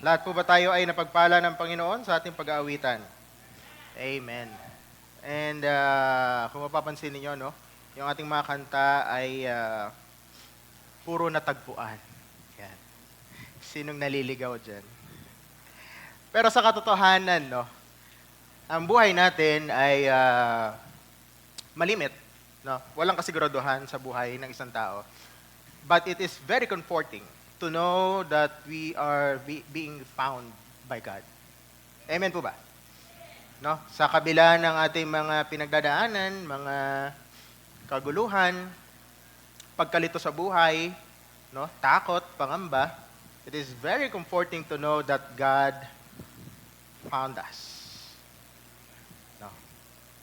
Lahat po ba tayo ay napagpala ng Panginoon sa ating pag-aawitan? Amen. And kung mapapansin niyo, no, yung ating mga kanta ay puro natagpuan. Yan. Sinong naliligaw dyan? Pero sa katotohanan, no, ang buhay natin ay malimit. No? Walang kasiguraduhan sa buhay ng isang tao. But it is very comforting to know that we are being found by God. Amen po ba? No? Sa kabila ng ating mga pinagdadaanan, mga kaguluhan, pagkalito sa buhay, no? Takot, pangamba, it is very comforting to know that God found us. No?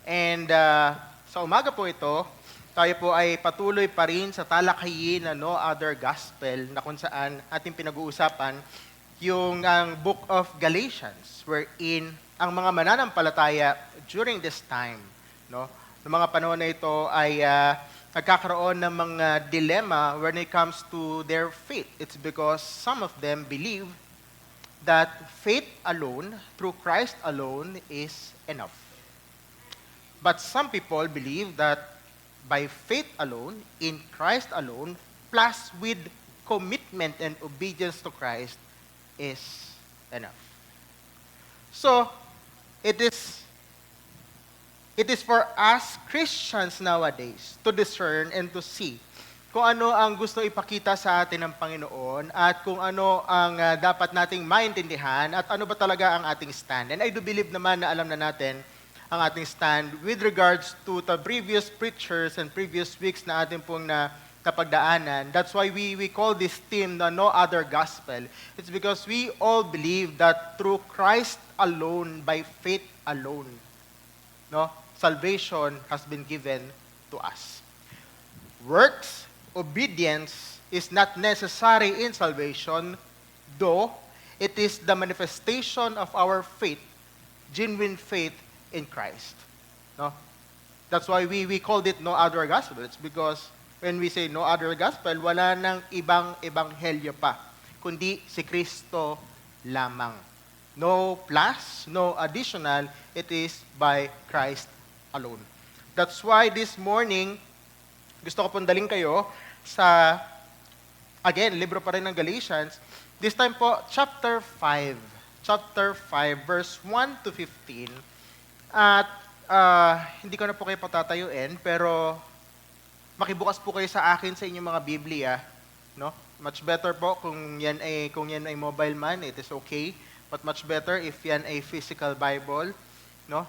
And sa umaga po ito, tayo po ay patuloy pa rin sa talakayin na no other gospel na kung saan ating pinag-uusapan yung ang Book of Galatians wherein ang mga mananampalataya during this time, no, ng mga panahon na ito ay nagkakaroon ng mga dilemma when it comes to their faith. It's because some of them believe that faith alone, through Christ alone, is enough. But some people believe that by faith alone, in Christ alone, plus with commitment and obedience to Christ is enough. So, it is for us Christians nowadays to discern and to see kung ano ang gusto ipakita sa atin ng Panginoon at kung ano ang dapat nating maintindihan at ano ba talaga ang ating stand. And I do believe naman na alam na natin ang ating stand with regards to the previous preachers and previous weeks na ating pong napagdaanan. That's why we call this theme the No Other Gospel. It's because we all believe that through Christ alone, by faith alone, no, salvation has been given to us. Works, obedience is not necessary in salvation, though it is the manifestation of our faith, genuine faith in Christ. No? That's why we called it no other gospel. It's because when we say no other gospel, wala nang ibang ebanghelyo pa, kundi si Kristo lamang. No plus, no additional, it is by Christ alone. That's why this morning, gusto ko pong daling kayo sa, again, libro pa rin ng Galatians, this time po, chapter 5, verse 1 to 15, at hindi ko na po kayo patatayuin, pero makibukas po kayo sa akin sa inyong mga Biblia, no? Much better po kung yan ay mobile man, it is okay. But much better if yan ay physical Bible, no?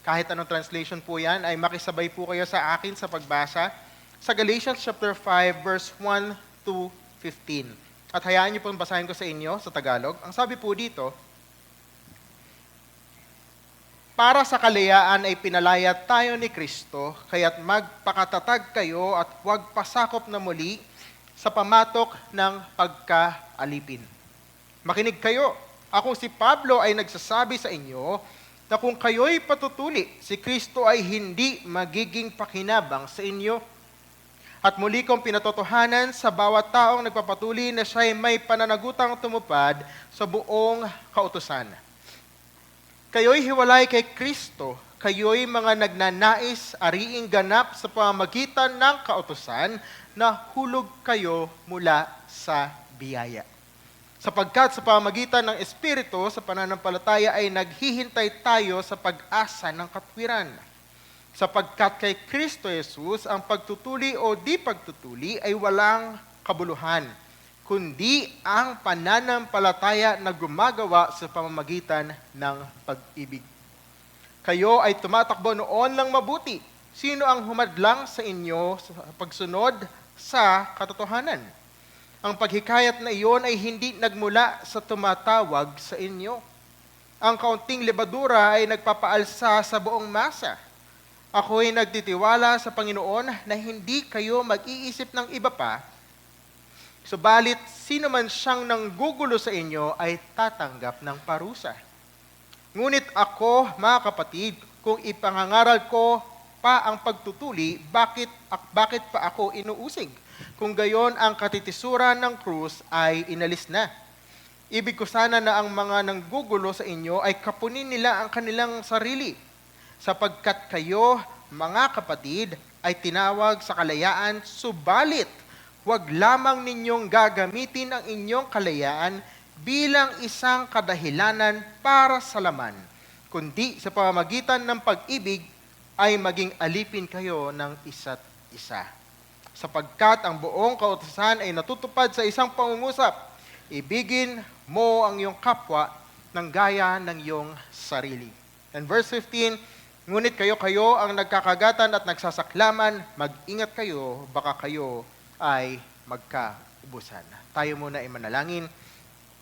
Kahit anong translation po yan, ay makisabay po kayo sa akin sa pagbasa sa Galatians chapter 5 verse 1 to 15. At hayaan niyo pong basahin ko sa inyo sa Tagalog. Ang sabi po dito, para sa kalayaan ay pinalaya tayo ni Kristo, kaya't magpakatatag kayo at huwag pasakop na muli sa pamatok ng pagkaalipin. Makinig kayo, ako si Pablo ay nagsasabi sa inyo na kung kayo'y patutuli, si Kristo ay hindi magiging pakinabang sa inyo. At muli kong pinatotohanan sa bawat taong nagpapatuli na siya'y may pananagutang tumupad sa buong kautusan. Kayo'y hiwalay kay Kristo, kayo'y mga nagnanais ariing ganap sa pamamagitan ng kautusan na hulog kayo mula sa biyaya. Sapagkat sa pamamagitan ng Espiritu sa pananampalataya ay naghihintay tayo sa pag-asa ng katwiran. Sapagkat kay Kristo Jesus ang pagtutuli o di pagtutuli ay walang kabuluhan, kundi ang pananampalataya na gumagawa sa pamamagitan ng pag-ibig. Kayo ay tumatakbo noon ng mabuti. Sino ang humadlang sa inyo sa pagsunod sa katotohanan? Ang paghikayat na iyon ay hindi nagmula sa tumatawag sa inyo. Ang kaunting lebadura ay nagpapaalsa sa buong masa. Ako'y nagtitiwala sa Panginoon na hindi kayo mag-iisip ng iba pa. Subalit, sino man siyang nanggugulo sa inyo ay tatanggap ng parusa. Ngunit ako, mga kapatid, kung ipangangaral ko pa ang pagtutuli, bakit pa ako inuusig? Kung gayon ang katitisuran ng krus ay inalis na. Ibig ko sana na ang mga nanggugulo sa inyo ay kapunin nila ang kanilang sarili, sapagkat kayo, mga kapatid, ay tinawag sa kalayaan, subalit huwag lamang ninyong gagamitin ang inyong kalayaan bilang isang kadahilanan para sa laman, kundi sa pamamagitan ng pag-ibig ay maging alipin kayo ng isa't isa. Sapagkat ang buong kautusan ay natutupad sa isang pangungusap, ibigin mo ang iyong kapwa ng gaya ng iyong sarili. And verse 15, ngunit kayo ang nagkakagatan at nagsasaklaman, mag-ingat kayo, baka kayo ay magkaubusan. Tayo muna ay manalangin.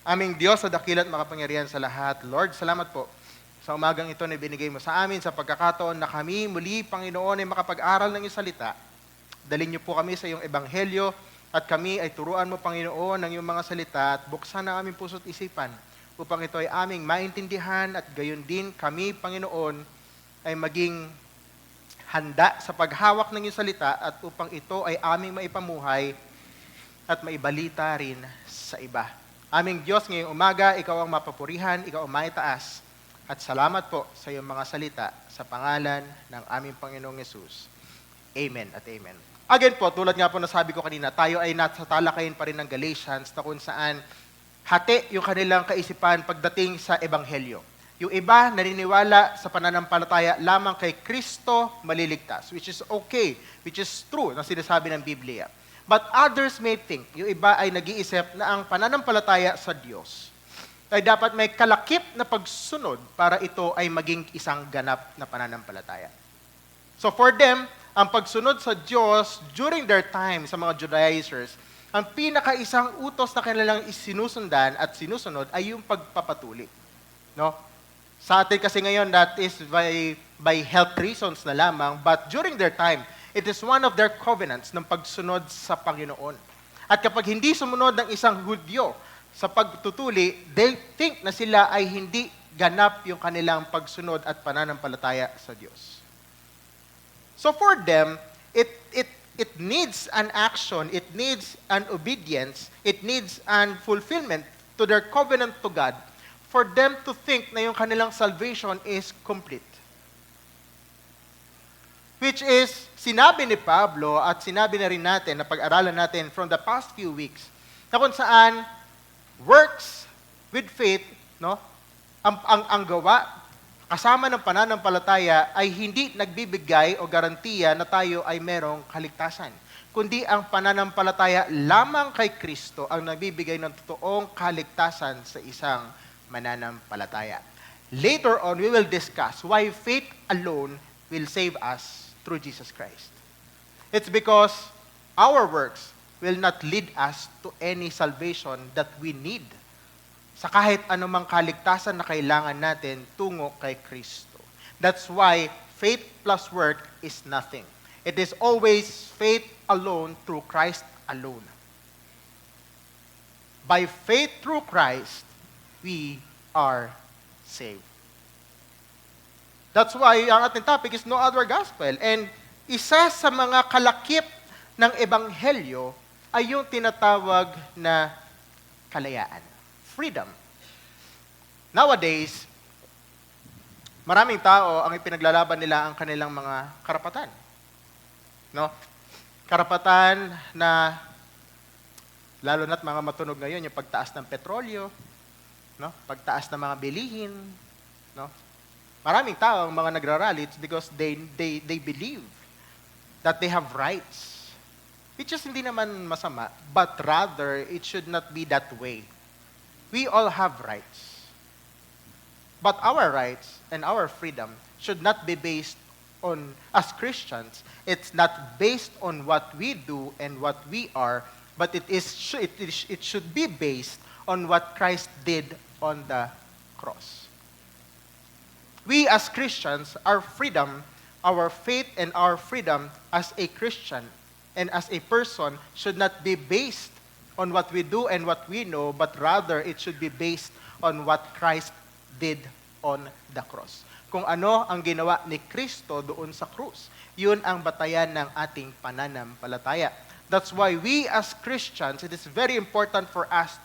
Aming Diyos sa dakilat makapangyarihan sa lahat, Lord, salamat po sa umagang ito na binigay mo sa amin sa pagkakataon na kami muli, Panginoon, ay makapag-aral ng iyong salita. Dalhin niyo po kami sa iyong ebanghelyo at kami ay turuan mo, Panginoon, ng iyong mga salita at buksan ang aming puso't isipan upang ito ay aming maintindihan at gayon din kami, Panginoon, ay maging handa sa paghawak ng iyong salita at upang ito ay aming maipamuhay at maibalita rin sa iba. Aming Diyos, ngayong umaga, ikaw ang mapapurihan, ikaw ang maitaas. At salamat po sa iyong mga salita sa pangalan ng aming Panginoong Yesus. Amen at amen. Again po, tulad nga po na sabi ko kanina, tayo ay nasa talakayin pa rin ng Galatians na kung saan hati yung kanilang kaisipan pagdating sa Ebanghelyo. Yung iba naniniwala sa pananampalataya lamang kay Kristo maliligtas, which is okay, which is true na sinasabi ng Biblia. But others may think, yung iba ay nag-iisip na ang pananampalataya sa Diyos ay dapat may kalakip na pagsunod para ito ay maging isang ganap na pananampalataya. So for them, ang pagsunod sa Diyos during their time sa mga Judaizers, ang pinakaisang utos na kanilang isinusundan at sinusunod ay yung pagpapatuli. No? Sa atin kasi ngayon, that is by health reasons na lamang, but during their time, it is one of their covenants ng pagsunod sa Panginoon. At kapag hindi sumunod ng isang Hudyo sa pagtutuli, they think na sila ay hindi ganap yung kanilang pagsunod at pananampalataya sa Diyos. So for them, it needs an action, it needs an obedience, it needs an fulfillment to their covenant to God for them to think na yung kanilang salvation is complete. Which is, sinabi ni Pablo at sinabi na rin natin na pag-aralan natin from the past few weeks, na kung saan works with faith, no? Ang gawa kasama ng pananampalataya ay hindi nagbibigay o garantiya na tayo ay merong kaligtasan, kundi ang pananampalataya lamang kay Kristo ang nagbibigay ng totoong kaligtasan sa isang mananampalataya. Later on, we will discuss why faith alone will save us through Jesus Christ. It's because our works will not lead us to any salvation that we need sa kahit anumang kaligtasan na kailangan natin tungo kay Kristo. That's why faith plus work is nothing. It is always faith alone through Christ alone. By faith through Christ, we are saved. That's why ang ating topic is no other gospel. And isa sa mga kalakip ng Ebanghelyo ay yung tinatawag na kalayaan. Freedom. Nowadays, maraming tao ang ipinaglalaban nila ang kanilang mga karapatan. No? Karapatan na, lalo na't mga matunog ngayon, yung pagtaas ng petrolyo, no? Pagtaas ng mga bilihin, no? Maraming tao ang mga nagrarally, it's because they believe that they have rights. Which is hindi naman masama, but rather, it should not be that way. We all have rights. But our rights and our freedom should not be based on, as Christians, it's not based on what we do and what we are, but it should be based on what Christ did on the cross. We as Christians, our freedom, our faith and our freedom as a Christian and as a person should not be based on what we do and what we know, but rather it should be based on what Christ did on the cross. Kung ano ang ginawa ni Kristo doon sa krus. Yun ang batayan ng ating pananampalataya. That's why we as Christians, it is very important for us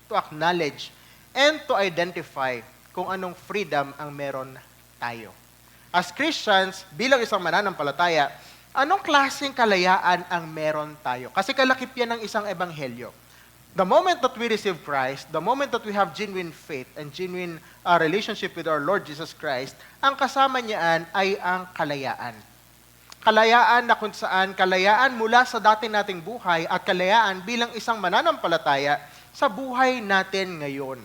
to acknowledge and to identify kung anong freedom ang meron tayo. As Christians, bilang isang mananampalataya, anong klaseng kalayaan ang meron tayo? Kasi kalakip yan ng isang ebanghelyo. The moment that we receive Christ, the moment that we have genuine faith and genuine relationship with our Lord Jesus Christ, ang kasama niyaan ay ang kalayaan. Kalayaan na kung saan, kalayaan mula sa dati nating buhay at kalayaan bilang isang mananampalataya sa buhay natin ngayon.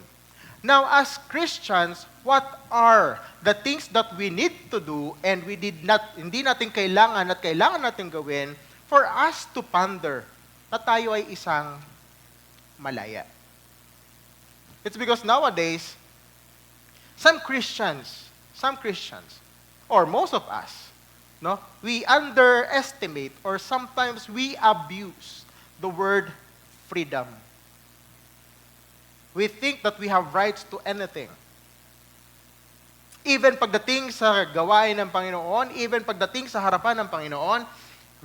Now, as Christians, what are the things that we need to do and hindi natin kailangan at kailangan natin gawin for us to ponder na tayo ay isang malaya? It's because nowadays, some Christians, or most of us, no, we underestimate or sometimes we abuse the word freedom. We think that we have rights to anything. Even pagdating sa gawain ng Panginoon, even pagdating sa harapan ng Panginoon,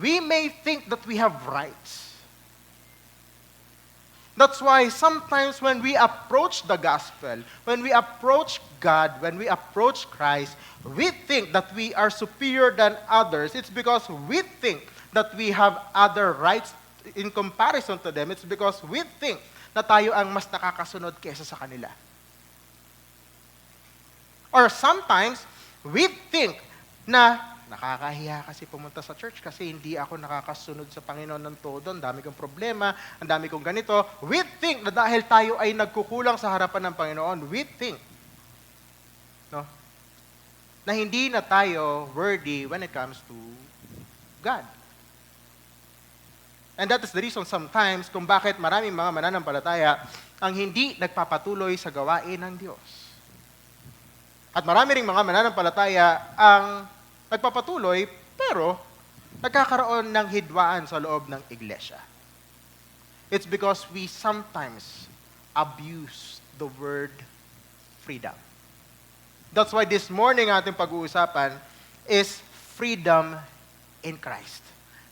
we may think that we have rights. That's why sometimes when we approach the gospel, when we approach God, when we approach Christ, we think that we are superior than others. It's because we think that we have other rights in comparison to them. It's because we think na tayo ang mas nakakasunod kesa sa kanila. Or sometimes, we think na nakakahiya kasi pumunta sa church kasi hindi ako nakakasunod sa Panginoon ng todo. Ang dami kong problema, ang dami kong ganito. We think na dahil tayo ay nagkukulang sa harapan ng Panginoon, we think na hindi na tayo worthy when it comes to God. And that is the reason sometimes kung bakit maraming mga mananampalataya ang hindi nagpapatuloy sa gawain ng Diyos. At marami ring mga mananampalataya ang nagpapatuloy pero nagkakaroon ng hidwaan sa loob ng iglesia. It's because we sometimes abuse the word freedom. That's why this morning ating pag-uusapan is freedom in Christ.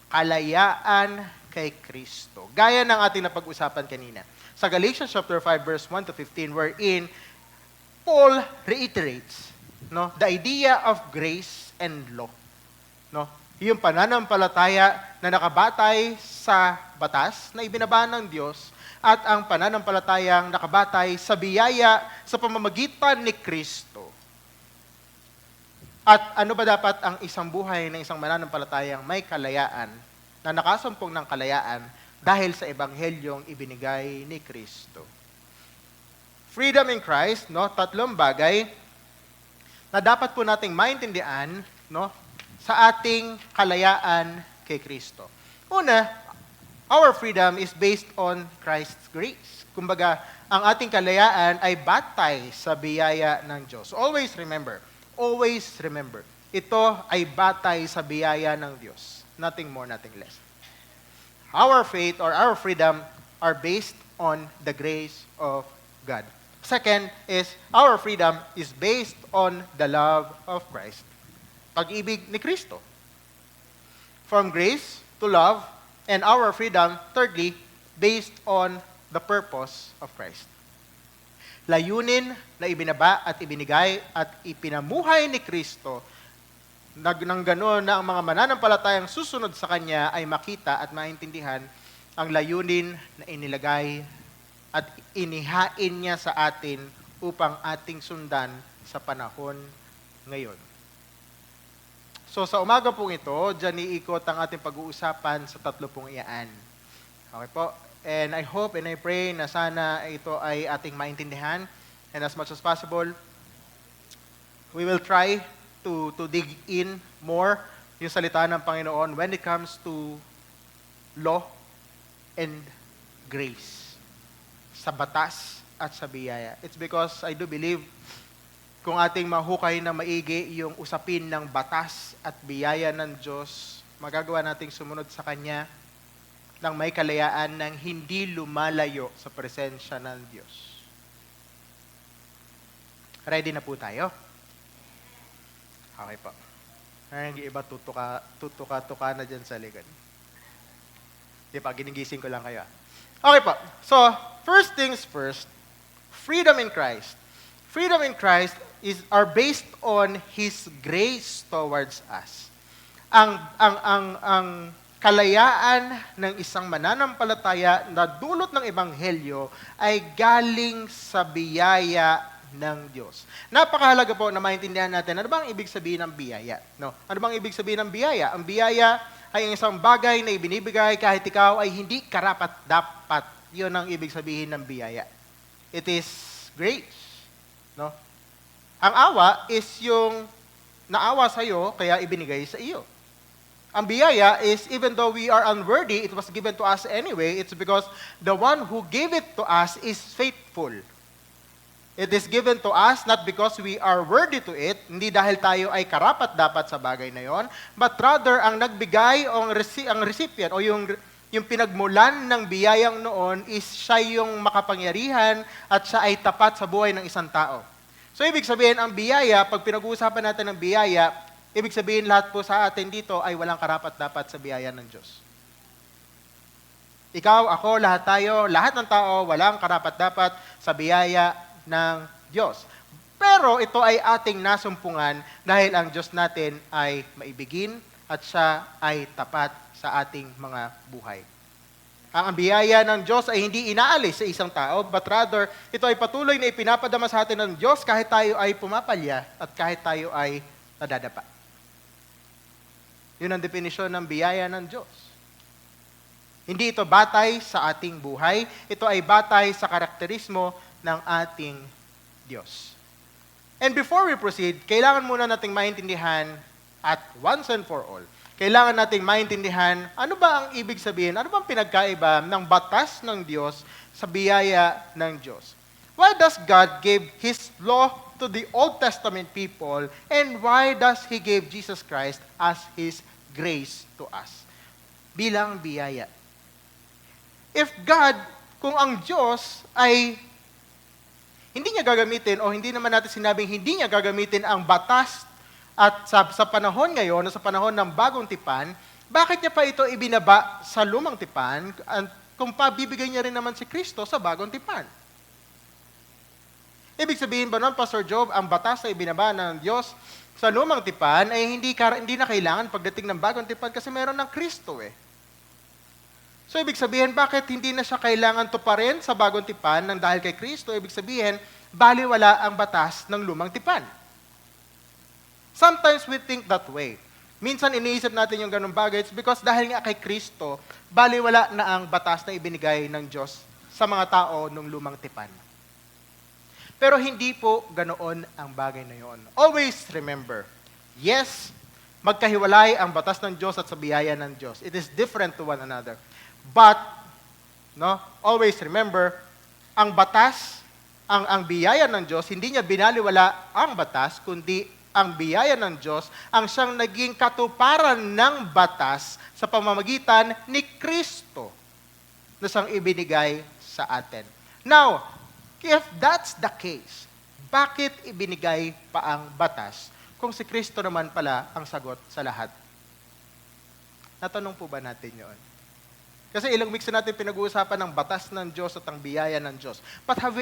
Kalayaan kay Kristo. Gaya ng ating napag-usapan kanina. Sa Galatians chapter 5 verse 1 to 15 wherein Paul reiterates the idea of grace and law. Yung pananampalataya na nakabatay sa batas na ibinaba ng Diyos at ang pananampalatayang nakabatay sa biyaya sa pamamagitan ni Kristo. At ano ba dapat ang isang buhay ng isang mananampalatayang may kalayaan na nakasumpong ng kalayaan dahil sa ebanghelyong ibinigay ni Kristo? Freedom in Christ, tatlong bagay na dapat po nating maintindihan sa ating kalayaan kay Kristo. Una, our freedom is based on Christ's grace. Kumbaga, ang ating kalayaan ay batay sa biyaya ng Diyos. Always remember, ito ay batay sa biyaya ng Diyos. Nothing more, nothing less. Our faith or our freedom are based on the grace of God. Second is, our freedom is based on the love of Christ. Pag-ibig ni Kristo. From grace to love, and our freedom, thirdly, based on the purpose of Christ. Layunin na ibinaba at ibinigay at ipinamuhay ni Kristo nang gano'n na ang mga mananampalatayang susunod sa Kanya ay makita at maintindihan ang layunin na inilagay at inihain niya sa atin upang ating sundan sa panahon ngayon. So sa umaga pong ito, dyan iikot ang ating pag-uusapan sa tatlo pong iyaan. Okay po? And I hope and I pray na sana ito ay ating maintindihan. And as much as possible, we will try to dig in more yung salita ng Panginoon when it comes to law and grace. Sa batas at sa biyaya. It's because I do believe kung ating mahukay na maigi yung usapin ng batas at biyaya ng Diyos, magagawa nating sumunod sa Kanya ng may kalayaan ng hindi lumalayo sa presensya ng Diyos. Ready na po tayo? Okay po. Yung iba tutuka na dyan sa likod. Di pa, ginigising ko lang kayo. Okay po. So, first things first, freedom in Christ. Freedom in Christ are based on His grace towards us. Ang kalayaan ng isang mananampalataya na dulot ng Ebanghelyo ay galing sa biyaya ng Diyos. Napakahalaga po na maintindihan natin ano bang ibig sabihin ng biyaya. No? Ano bang ibig sabihin ng biyaya? Ang biyaya ay ang isang bagay na ibinibigay kahit ikaw ay hindi karapat-dapat. Yun ang ibig sabihin ng biyaya. It is grace. No? Ang awa is yung naawa sa iyo kaya ibinigay sa iyo. Ang biyaya is, even though we are unworthy, it was given to us anyway. It's because the one who gave it to us is faithful. It is given to us not because we are worthy to it, hindi dahil tayo ay karapat-dapat sa bagay na yon, but rather ang nagbigay o ang recipient o yung pinagmulan ng biyayang noon is siya yung makapangyarihan at siya ay tapat sa buhay ng isang tao. So ibig sabihin, ang biyaya, pag pinag-uusapan natin ng biyaya, ibig sabihin lahat po sa atin dito ay walang karapat-dapat sa biyaya ng Diyos. Ikaw, ako, lahat tayo, lahat ng tao, walang karapat-dapat sa biyaya ng Diyos. Pero ito ay ating nasumpungan dahil ang Diyos natin ay maibigin at siya ay tapat sa ating mga buhay. Ang biyaya ng Diyos ay hindi inaalis sa isang tao, but rather, ito ay patuloy na ipinapadama sa atin ng Diyos kahit tayo ay pumapalya at kahit tayo ay nadadapa. Yun ang definisyon ng biyaya ng Diyos. Hindi ito batay sa ating buhay, ito ay batay sa karakterismo ng ating Diyos. And before we proceed, kailangan muna nating maintindihan at once and for all, kailangan nating maintindihan ano ba ang ibig sabihin, ano bang pinagkaiba ng batas ng Diyos sa biyaya ng Diyos. Why does God give His law to the Old Testament people and why does He give Jesus Christ as His grace to us? Bilang biyaya. If God, kung ang Diyos ay hindi niya gagamitin o hindi naman natin sinabing hindi niya gagamitin ang batas at sa panahon ngayon o sa panahon ng bagong tipan, bakit niya pa ito ibinaba sa lumang tipan kung pabibigay niya rin naman si Kristo sa bagong tipan? Ibig sabihin ba nun, Pastor Job, ang batas na ibinaba ng Diyos sa lumang tipan ay hindi na kailangan pagdating ng bagong tipan kasi meron ng Kristo eh. So, ibig sabihin, bakit hindi na siya kailangan tuparin sa bagong tipan nang dahil kay Kristo? Ibig sabihin, baliwala ang batas ng lumang tipan. Sometimes we think that way. Minsan iniisip natin yung ganung bagay, it's because dahil nga kay Kristo, baliwala na ang batas na ibinigay ng Diyos sa mga tao ng lumang tipan. Pero hindi po ganoon ang bagay na yon. Always remember, yes, magkahiwalay ang batas ng Diyos at sa biyaya ng Diyos. It is different to one another. But, always remember, ang batas, ang biyaya ng Diyos, hindi niya binaliwala ang batas, kundi ang biyaya ng Diyos, ang siyang naging katuparan ng batas sa pamamagitan ni Kristo na siyang ibinigay sa atin. Now, if that's the case, bakit ibinigay pa ang batas kung si Kristo naman pala ang sagot sa lahat? Natanong po ba natin yun? Kasi ilang weeks na natin pinag-uusapan ng batas ng Diyos at ang biyaya ng Diyos. But have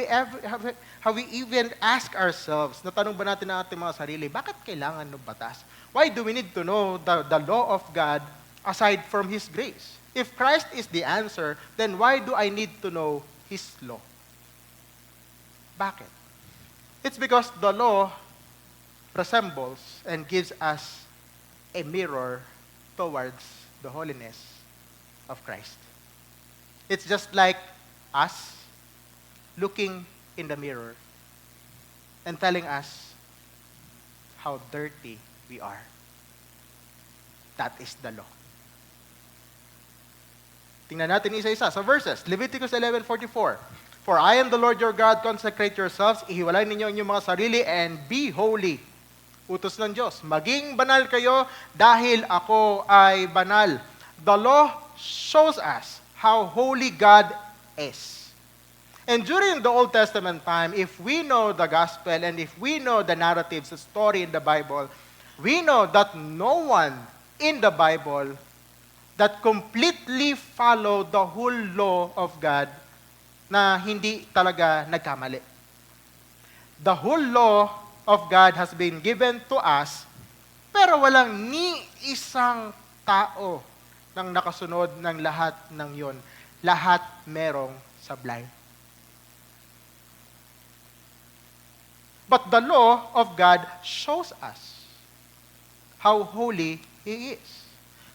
we even asked ourselves, natanong ba natin ang ating mga sarili, bakit kailangan ng batas? Why do we need to know the law of God aside from His grace? If Christ is the answer, then why do I need to know His law? Bakit? It's because the law resembles and gives us a mirror towards the holiness of Christ. It's just like us looking in the mirror and telling us how dirty we are. That is the law. Tingnan natin isa-isa sa verses. Leviticus 11:44. For I am the Lord your God, consecrate yourselves, ihiwalay ninyo ang inyong mga sarili, and be holy. Utos ng Diyos. Maging banal kayo dahil ako ay banal. The law shows us how holy God is. And during the Old Testament time, if we know the gospel and if we know the narratives, the story in the Bible, we know that no one in the Bible that completely followed the whole law of God na hindi talaga nagkamali. The whole law of God has been given to us, pero walang ni isang tao nang nakasunod ng lahat ng yon. Lahat merong sablay. But the law of God shows us how holy He is.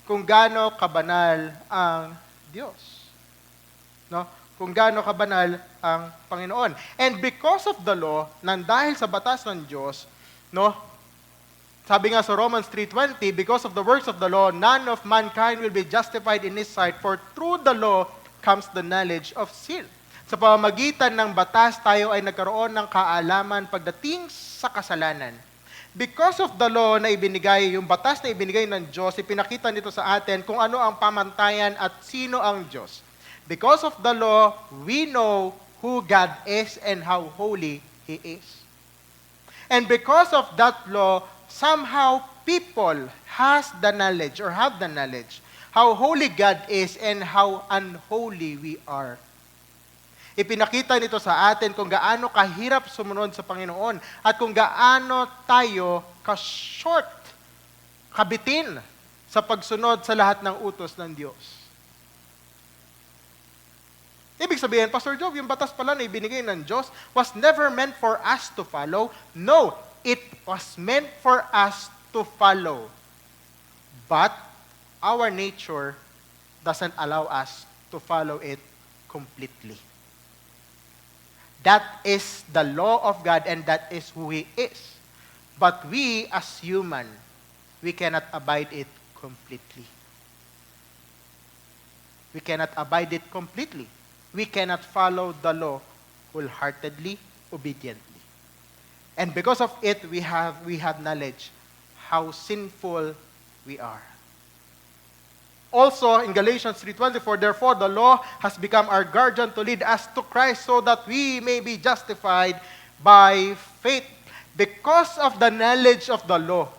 Kung gaano kabanal ang Diyos. No? Kung gaano kabanal ang Panginoon. And because of the law, nang dahil sa batas ng Diyos, no? Sabi nga sa Romans 3:20, because of the works of the law, none of mankind will be justified in His sight, for through the law comes the knowledge of sin. Sa pamamagitan ng batas, tayo ay nagkaroon ng kaalaman pagdating sa kasalanan. Because of the law na ibinigay, yung batas na ibinigay ng Diyos, ipinakita nito sa atin kung ano ang pamantayan at sino ang Diyos. Because of the law, we know who God is and how holy He is. And because of that law, somehow people have the knowledge how holy God is and how unholy we are. Ipinakita nito sa atin kung gaano kahirap sumunod sa Panginoon at kung gaano tayo ka-short, kabitin sa pagsunod sa lahat ng utos ng Diyos. Ibig sabihin, Pastor Job, yung batas pala na ibinigay ng Diyos was never meant for us to follow. No, it was meant for us to follow. But our nature doesn't allow us to follow it completely. That is the law of God and that is who He is. But we as human, we cannot abide it completely. We cannot abide it completely. We cannot follow the law wholeheartedly, obediently. And because of it, we have knowledge how sinful we are. Also, in Galatians 3:24, therefore the law has become our guardian to lead us to Christ so that we may be justified by faith. Because of the knowledge of the law,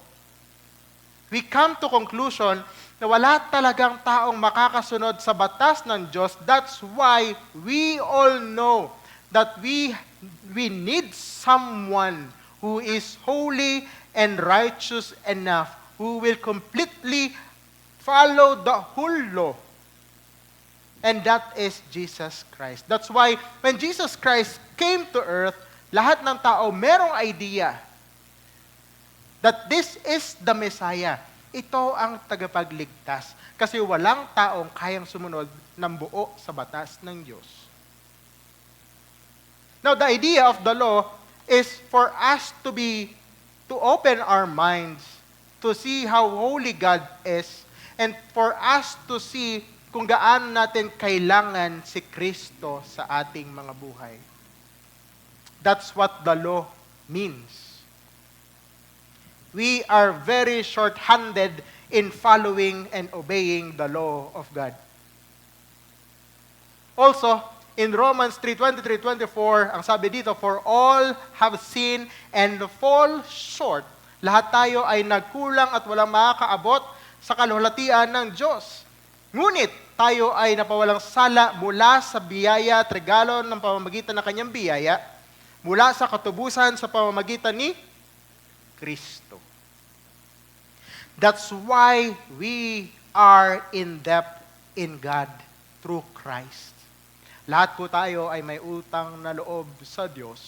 we come to conclusion na wala talagang taong makakasunod sa batas ng Diyos. That's why we all know that we need someone who is holy and righteous enough, who will completely follow the whole law. And that is Jesus Christ. That's why when Jesus Christ came to earth, lahat ng tao merong idea that this is the Messiah. Ito ang tagapagligtas. Kasi walang taong kayang sumunod ng buo sa batas ng Diyos. Now, the idea of the law is for us to open our minds to see how holy God is and for us to see kung gaano natin kailangan si Kristo sa ating mga buhay. That's what the law means. We are very short-handed in following and obeying the law of God. Also, in Romans 3:23-24, ang sabi dito, for all have sinned and fall short. Lahat tayo ay nagkulang at walang makakaabot sa kaluwalhatian ng Diyos. Ngunit tayo ay napawalang sala mula sa biyaya at regalo ng pamamagitan ng kanyang biyaya, mula sa katubusan sa pamamagitan ni Kristo. That's why we are in debt in God through Christ. Lahat po tayo ay may utang na loob sa Diyos.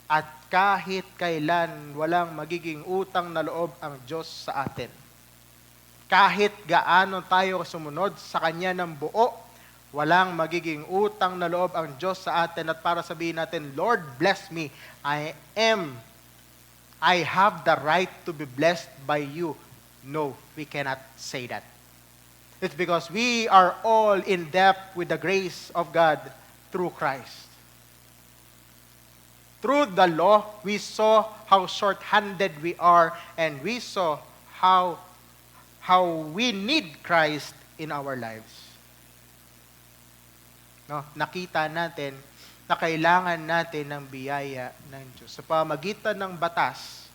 At kahit kailan walang magiging utang na loob ang Diyos sa atin. Kahit gaano tayo sumunod sa Kanya ng buo, walang magiging utang na loob ang Diyos sa atin at para sabihin natin, Lord, bless me. I have the right to be blessed by you. No, we cannot say that. It's because we are all in debt with the grace of God through Christ. Through the law, we saw how short-handed we are and we saw how we need Christ in our lives. No, nakita natin na kailangan natin ng biyaya ng Diyos. Sa pamamagitan ng batas,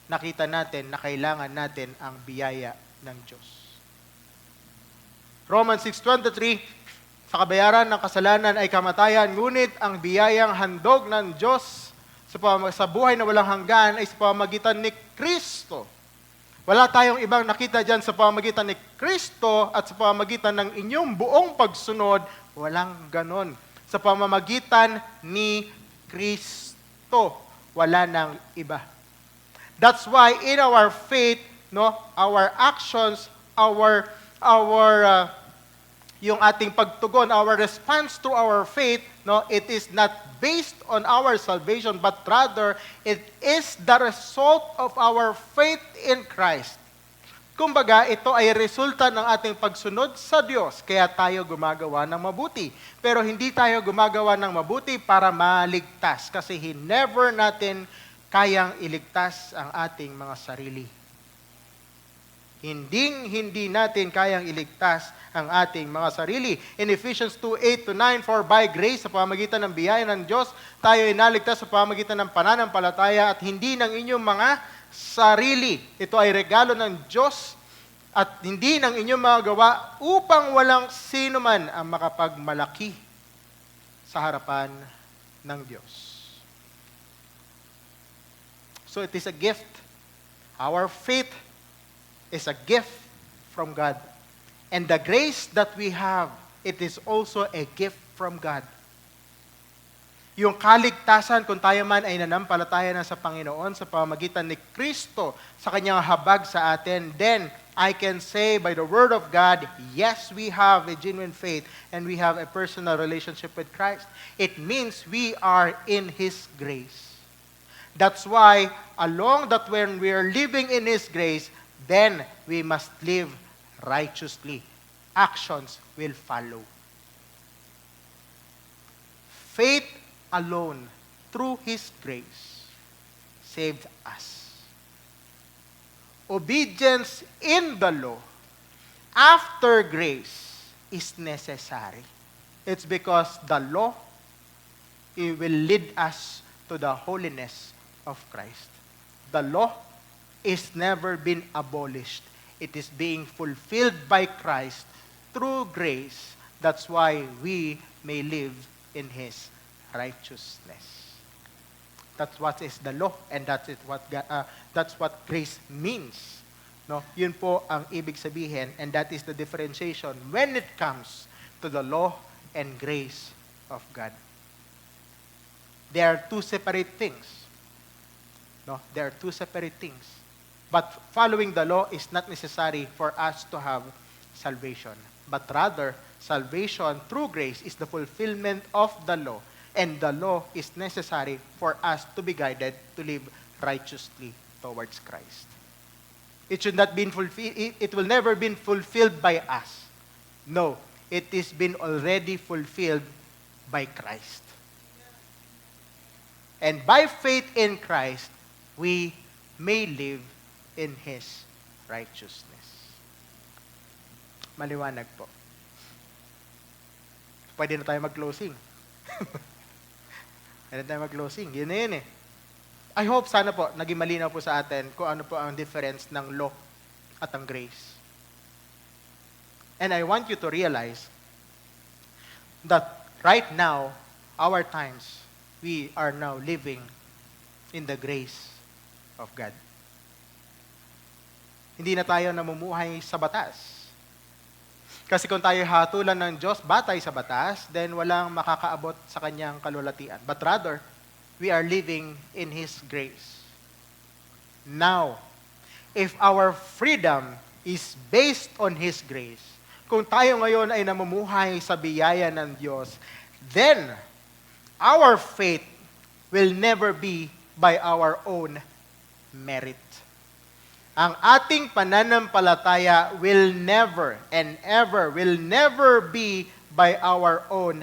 nakita natin na kailangan natin ang biyaya ng Diyos. Romans 6:23 Sa kabayaran ng kasalanan ay kamatayan, ngunit ang biyayang handog ng Diyos sa buhay na walang hanggan ay sa pamamagitan ni Kristo. Wala tayong ibang nakita dyan sa pamamagitan ni Kristo at sa pamamagitan ng inyong buong pagsunod, walang ganon. Sa pamamagitan ni Kristo, wala nang iba. That's why in our faith, our actions, yung ating pagtugon, our response to our faith, it is not based on our salvation, but rather, it is the result of our faith in Christ. Kumbaga, ito ay resulta ng ating pagsunod sa Diyos, kaya tayo gumagawa ng mabuti. Pero hindi tayo gumagawa ng mabuti para maligtas, kasi never natin kayang iligtas ang ating mga sarili. Hindi natin kayang iligtas ang ating mga sarili. In Ephesians 2:8-9, for by grace, sa pamamagitan ng biyaya ng Diyos, tayo ay naligtas sa pamamagitan ng pananampalataya at hindi ng inyong mga sarili. Ito ay regalo ng Diyos at hindi ng inyong mga gawa upang walang sino man ang makapagmalaki sa harapan ng Diyos. So it is a gift. Our faith is a gift from God. And the grace that we have, it is also a gift from God. Yung kaligtasan, kung tayo man ay nanampalataya na sa Panginoon sa pamamagitan ni Kristo sa kanyang habag sa atin, then I can say by the Word of God, yes, we have a genuine faith and we have a personal relationship with Christ. It means we are in His grace. That's why, along that when we are living in His grace, then we must live righteously. Actions will follow. Faith alone, through His grace, saved us. Obedience in the law, after grace, is necessary. It's because the law, it will lead us to the holiness of Christ. The law is never been abolished. It is being fulfilled by Christ through grace. That's why we may live in His righteousness. That's what is the law, and that's what grace means. No, yun po ang ibig sabihin, and that is the differentiation when it comes to the law and grace of God. They are two separate things. No, they are two separate things. But following the law is not necessary for us to have salvation. But rather, salvation through grace is the fulfillment of the law. And the law is necessary for us to be guided to live righteously towards Christ. It should not be fulfilled. It will never be fulfilled by us. No, it is been already fulfilled by Christ. And by faith in Christ, we may live in His righteousness. Maliwanag po. Pwede na tayo mag-closing. Pwede na tayo mag-closing. Yun na yun eh. I hope sana po, naging malinaw po sa atin kung ano po ang difference ng law at ang grace. And I want you to realize that right now, our times, we are now living in the grace of God. Hindi na tayo namumuhay sa batas. Kasi kung tayo hatulan ng Diyos batay sa batas, then walang makakaabot sa kanyang kalulatian. But rather, we are living in His grace. Now, if our freedom is based on His grace, kung tayo ngayon ay namumuhay sa biyaya ng Diyos, then our faith will never be by our own merit. Ang ating pananampalataya will never and ever will never be by our own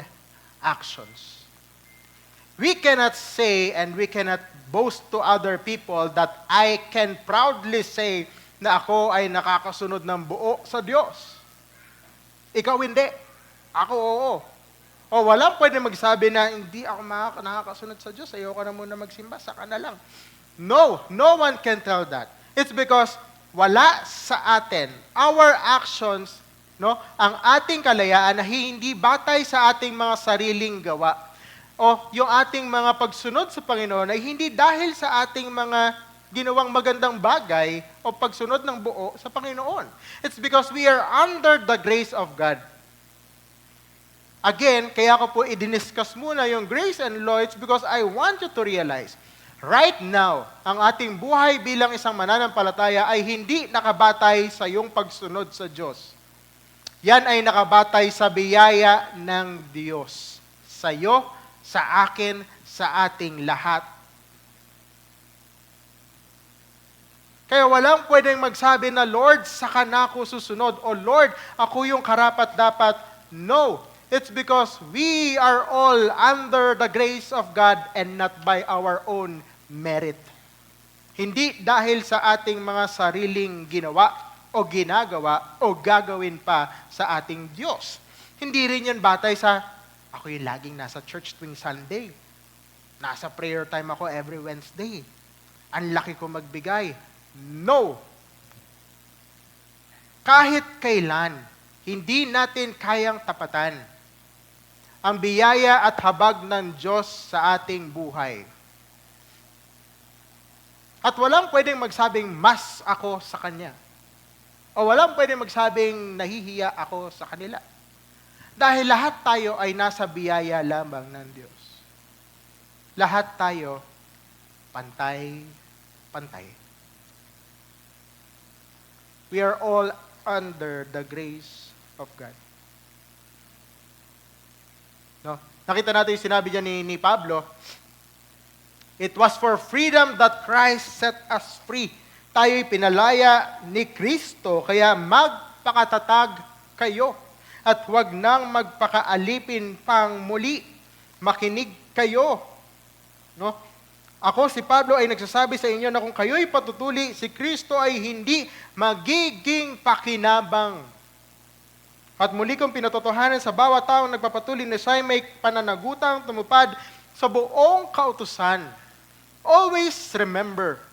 actions. We cannot say and we cannot boast to other people that I can proudly say na ako ay nakakasunod ng buo sa Diyos. Ikaw hindi. Ako oo. O walang pwede magsabi na hindi ako nakakasunod sa Diyos. Ayoko na muna magsimba. Saka na lang. No. No one can tell that. It's because wala sa atin. Our actions no? Ang ating kalayaan na hindi batay sa ating mga sariling gawa o yung ating mga pagsunod sa Panginoon ay hindi dahil sa ating mga ginawang magandang bagay o pagsunod ng buo sa Panginoon. It's because we are under the grace of God. Again, kaya ko po i-discuss muna yung grace and law, it's because I want you to realize, right now, ang ating buhay bilang isang mananampalataya ay hindi nakabatay sa iyong pagsunod sa Diyos. Yan ay nakabatay sa biyaya ng Diyos. Sa iyo, sa akin, sa ating lahat. Kaya walang pwedeng magsabi na, Lord, saka na ako susunod, o Lord, ako yung karapat-dapat. No. It's because we are all under the grace of God and not by our own merit. Hindi dahil sa ating mga sariling ginawa o ginagawa o gagawin pa sa ating Diyos. Hindi rin yan batay sa, ako yung laging nasa church tuwing Sunday. Nasa prayer time ako every Wednesday. Ang laki ko magbigay. No. Kahit kailan, hindi natin kayang tapatan ang biyaya at habag ng Diyos sa ating buhay. At walang pwedeng magsabing mas ako sa Kanya. O walang pwedeng magsabing nahihiya ako sa kanila. Dahil lahat tayo ay nasa biyaya lamang ng Diyos. Lahat tayo pantay-pantay. We are all under the grace of God. No? Nakita natin yung sinabi niya ni Pablo, it was for freedom that Christ set us free. Tayo'y pinalaya ni Kristo, kaya magpakatatag kayo at huwag nang magpakaalipin pang muli. Makinig kayo. No? Ako, si Pablo, ay nagsasabi sa inyo na kung kayo'y patutuli, si Kristo ay hindi magiging pakinabang. At muli kong pinatotohanan sa bawat taong nagpapatuloy na siya'y may pananagutang tumupad sa buong kautusan. Always remember,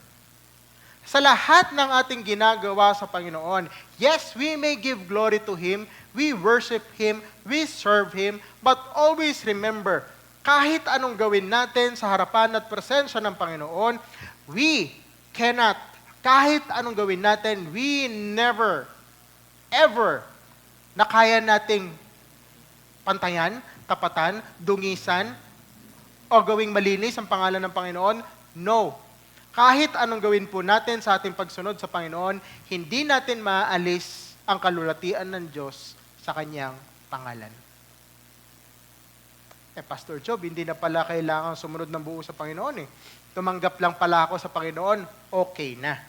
sa lahat ng ating ginagawa sa Panginoon, yes, we may give glory to Him, we worship Him, we serve Him, but always remember, kahit anong gawin natin sa harapan at presensya ng Panginoon, we cannot, kahit anong gawin natin, we never, ever, na kaya nating pantayan, tapatan, dungisan, o gawing malinis ang pangalan ng Panginoon? No. Kahit anong gawin po natin sa ating pagsunod sa Panginoon, hindi natin maaalis ang kalulatian ng Diyos sa Kanyang pangalan. Pastor Job, hindi na pala kailangan sumunod ng buo sa Panginoon eh. Tumanggap lang pala ako sa Panginoon, okay na.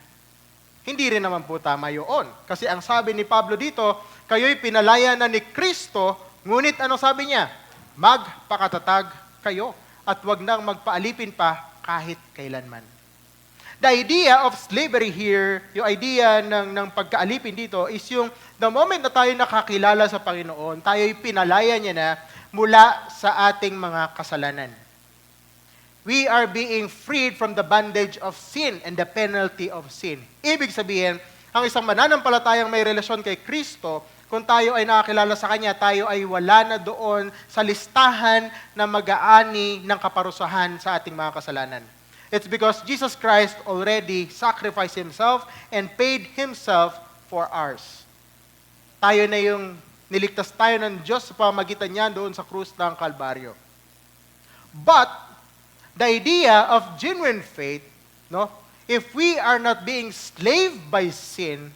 Hindi rin naman po tama yun. Kasi ang sabi ni Pablo dito, kayo'y pinalaya na ni Kristo, ngunit ano sabi niya? Magpakatatag kayo at huwag nang magpaalipin pa kahit kailanman. The idea of slavery here, yung idea ng pagkaalipin dito is yung the moment na tayo nakakilala sa Panginoon, tayo'y pinalaya niya na mula sa ating mga kasalanan. We are being freed from the bondage of sin and the penalty of sin. Ibig sabihin, ang isang mananampalatayang may relasyon kay Kristo, kung tayo ay nakakilala sa Kanya, tayo ay wala na doon sa listahan na mag-aani ng kaparusahan sa ating mga kasalanan. It's because Jesus Christ already sacrificed Himself and paid Himself for ours. Tayo na yung niligtas tayo ng Diyos sa pamamagitan niya doon sa krus ng Kalbaryo. But, the idea of genuine faith, no, if we are not being slaved by sin,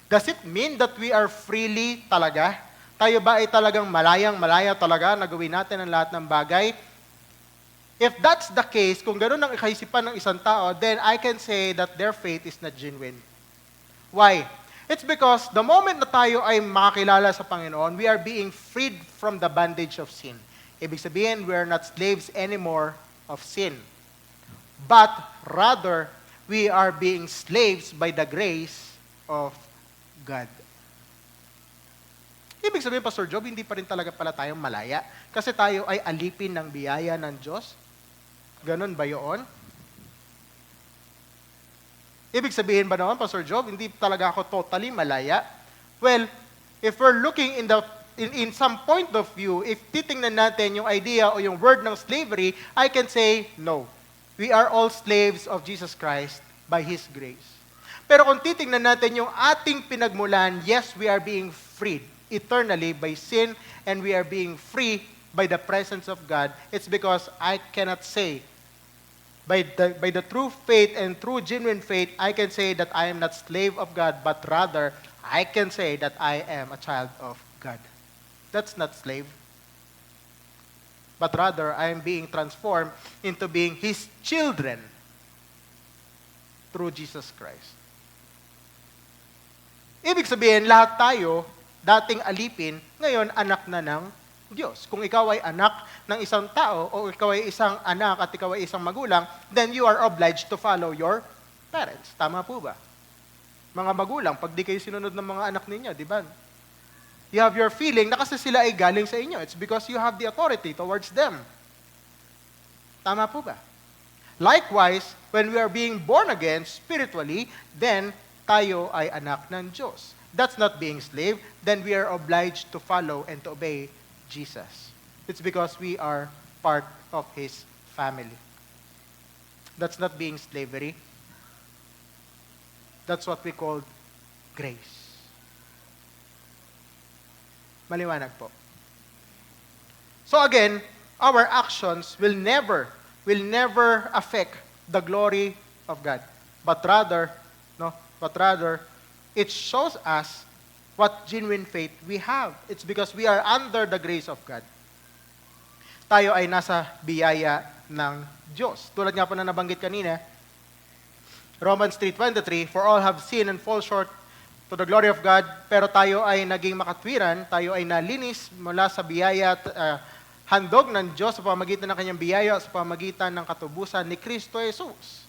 does it mean that we are freely talaga? Tayo ba ay talagang malayang-malaya talaga na gawin natin ang lahat ng bagay? If that's the case, kung gano'n ang kaisipan ng isang tao, then I can say that their faith is not genuine. Why? It's because the moment na tayo ay makakilala sa Panginoon, we are being freed from the bondage of sin. Ibig sabihin, we are not slaves anymore of sin. But rather, we are being slaves by the grace of God. Ibig sabihin, Pastor Job, hindi pa rin talaga pala tayong malaya kasi tayo ay alipin ng biyaya ng Diyos. Ganon ba yun? Ibig sabihin ba naman, Pastor Job, hindi talaga ako totally malaya? Well, If we're looking in some point of view, if titingnan natin yung idea o yung word ng slavery, I can say, no. We are all slaves of Jesus Christ by His grace. Pero kung titingnan natin yung ating pinagmulan, yes, we are being freed eternally by sin, and we are being free by the presence of God. It's because I cannot say, by the true faith and true genuine faith, I can say that I am not slave of God, but rather, I can say that I am a child of God. That's not slave. But rather, I am being transformed into being His children through Jesus Christ. Ibig sabihin, lahat tayo, dating alipin, ngayon anak na ng Diyos. Kung ikaw ay anak ng isang tao, o ikaw ay isang anak at ikaw ay isang magulang, then you are obliged to follow your parents. Tama po ba? Mga magulang, pag di kayo sinunod ng mga anak ninyo, di ba? You have your feeling na kasi sila ay galing sa inyo. It's because you have the authority towards them. Tama po ba? Likewise, when we are being born again spiritually, then tayo ay anak ng Diyos. That's not being slave. Then we are obliged to follow and to obey Jesus. It's because we are part of His family. That's not being slavery. That's what we call grace. Maliwanag po. So again, our actions will never affect the glory of God. But rather, it shows us what genuine faith we have. It's because we are under the grace of God. Tayo ay nasa biyaya ng Diyos. Tulad nga po na nabanggit kanina, Romans 3:23, for all have sinned and fall short to the glory of God, pero tayo ay naging makatwiran, tayo ay nalinis mula sa biyaya at handog ng Diyos sa pamamagitan ng kanyang biyaya, sa pamamagitan ng katubusan ni Kristo Jesus.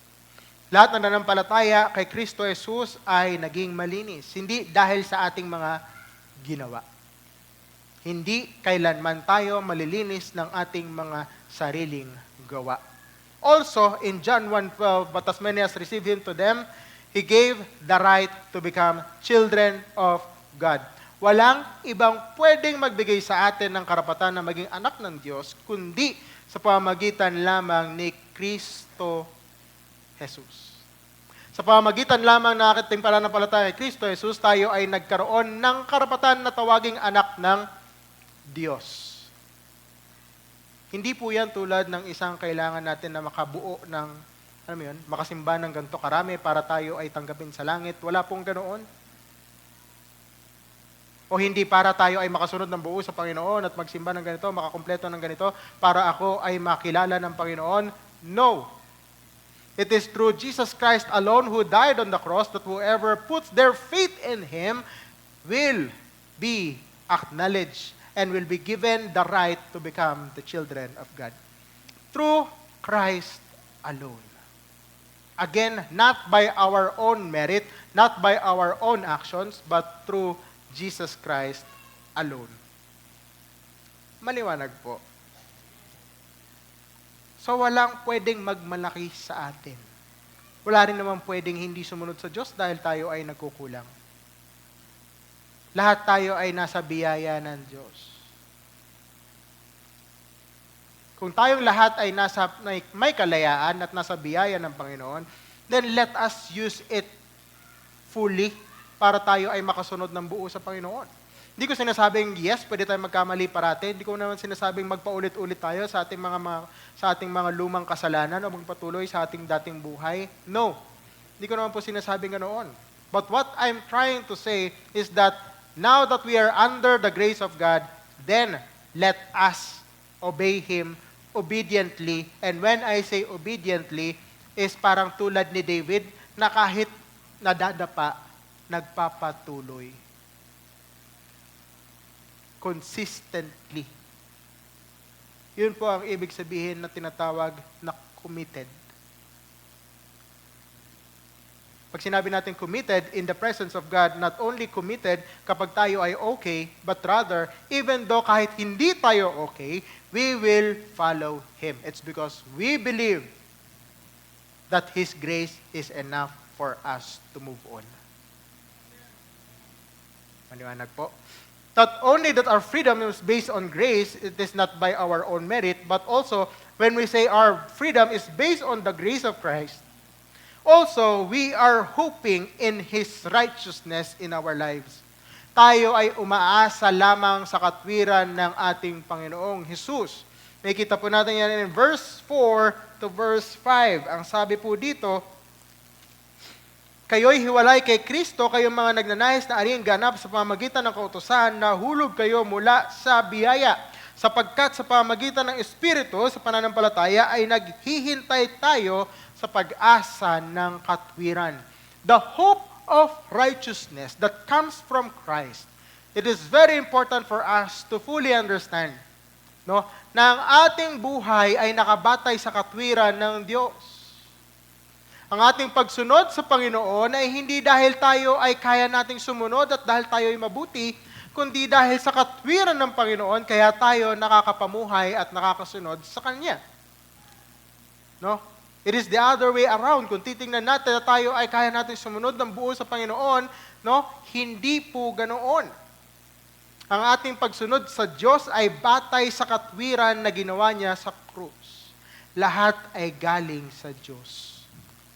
Lahat ng nanampalataya kay Kristo Jesus ay naging malinis, hindi dahil sa ating mga ginawa. Hindi kailanman tayo malilinis ng ating mga sariling gawa. Also, in John 1:12, but as many as received Him, to them He gave the right to become children of God. Walang ibang pwedeng magbigay sa atin ng karapatan na maging anak ng Diyos, kundi sa pamamagitan lamang ni Kristo Jesus. Sa pamamagitan lamang na ating pananampalataya kay Kristo Jesus, tayo ay nagkaroon ng karapatan na tawaging anak ng Diyos. Hindi po yan tulad ng isang kailangan natin na makabuo ng makasimba ng ganito karami para tayo ay tanggapin sa langit. Wala pong ganoon. O hindi para tayo ay makasunod ng buo sa Panginoon at magsimba ng ganito, makakumpleto ng ganito, para ako ay makilala ng Panginoon. No. It is through Jesus Christ alone who died on the cross that whoever puts their faith in Him will be acknowledged and will be given the right to become the children of God. Through Christ alone. Again, not by our own merit, not by our own actions, but through Jesus Christ alone. Maliwanag po. So walang pwedeng magmalaki sa atin. Wala rin naman pwedeng hindi sumunod sa Diyos dahil tayo ay nagkukulang. Lahat tayo ay nasa biyaya ng Diyos. Kung tayong lahat ay may kalayaan at nasa biyaya ng Panginoon, then let us use it fully para tayo ay makasunod ng buo sa Panginoon. Hindi ko sinasabing, yes, pwede tayong magkamali parate. Hindi ko naman sinasabing magpaulit-ulit tayo sa ating mga lumang kasalanan o magpatuloy sa ating dating buhay. No. Hindi ko naman po sinasabing ganoon. But what I'm trying to say is that now that we are under the grace of God, then let us obey Him obediently. And when I say obediently, is parang tulad ni David na kahit nadadapa, nagpapatuloy. Consistently. Yun po ang ibig sabihin na tinatawag na committed. Pag sinabi natin committed, in the presence of God, not only committed kapag tayo ay okay, but rather, even though kahit hindi tayo okay, we will follow Him. It's because we believe that His grace is enough for us to move on. Maliwanag po. Not only that our freedom is based on grace, it is not by our own merit, but also when we say our freedom is based on the grace of Christ, also we are hoping in His righteousness in our lives. Tayo ay umaasa lamang sa katwiran ng ating Panginoong Hesus. Nakikita po natin yan in verse 4 to verse 5. Ang sabi po dito, kayo'y hiwalay kay Kristo, kayong mga nagnanais na aring ganap sa pamamagitan ng kautusan, nahulog kayo mula sa biyaya. Sapagkat sa pamamagitan ng Espiritu, sa pananampalataya, ay naghihintay tayo sa pag-asa ng katwiran. The hope of righteousness that comes from Christ. It is very important for us to fully understand, no, na ang ating buhay ay nakabatay sa katwiran ng Diyos. Ang ating pagsunod sa Panginoon ay hindi dahil tayo ay kaya nating sumunod at dahil tayo ay mabuti, kundi dahil sa katwiran ng Panginoon, kaya tayo nakakapamuhay at nakakasunod sa Kanya. No? It is the other way around. Kung titingnan natin na tayo ay kaya nating sumunod ng buo sa Panginoon, no? Hindi po ganoon. Ang ating pagsunod sa Diyos ay batay sa katwiran na ginawa niya sa krus. Lahat ay galing sa Diyos.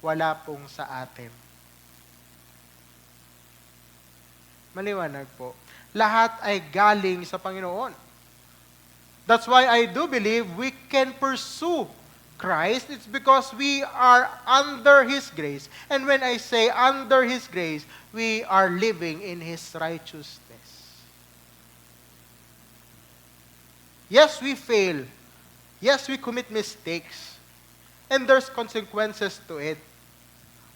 Wala pong sa atin. Maliwanag po. Lahat ay galing sa Panginoon. That's why I do believe we can pursue Christ. It's because we are under His grace. And when I say under His grace, we are living in His righteousness. Yes, we fail. Yes, we commit mistakes. And there's consequences to it.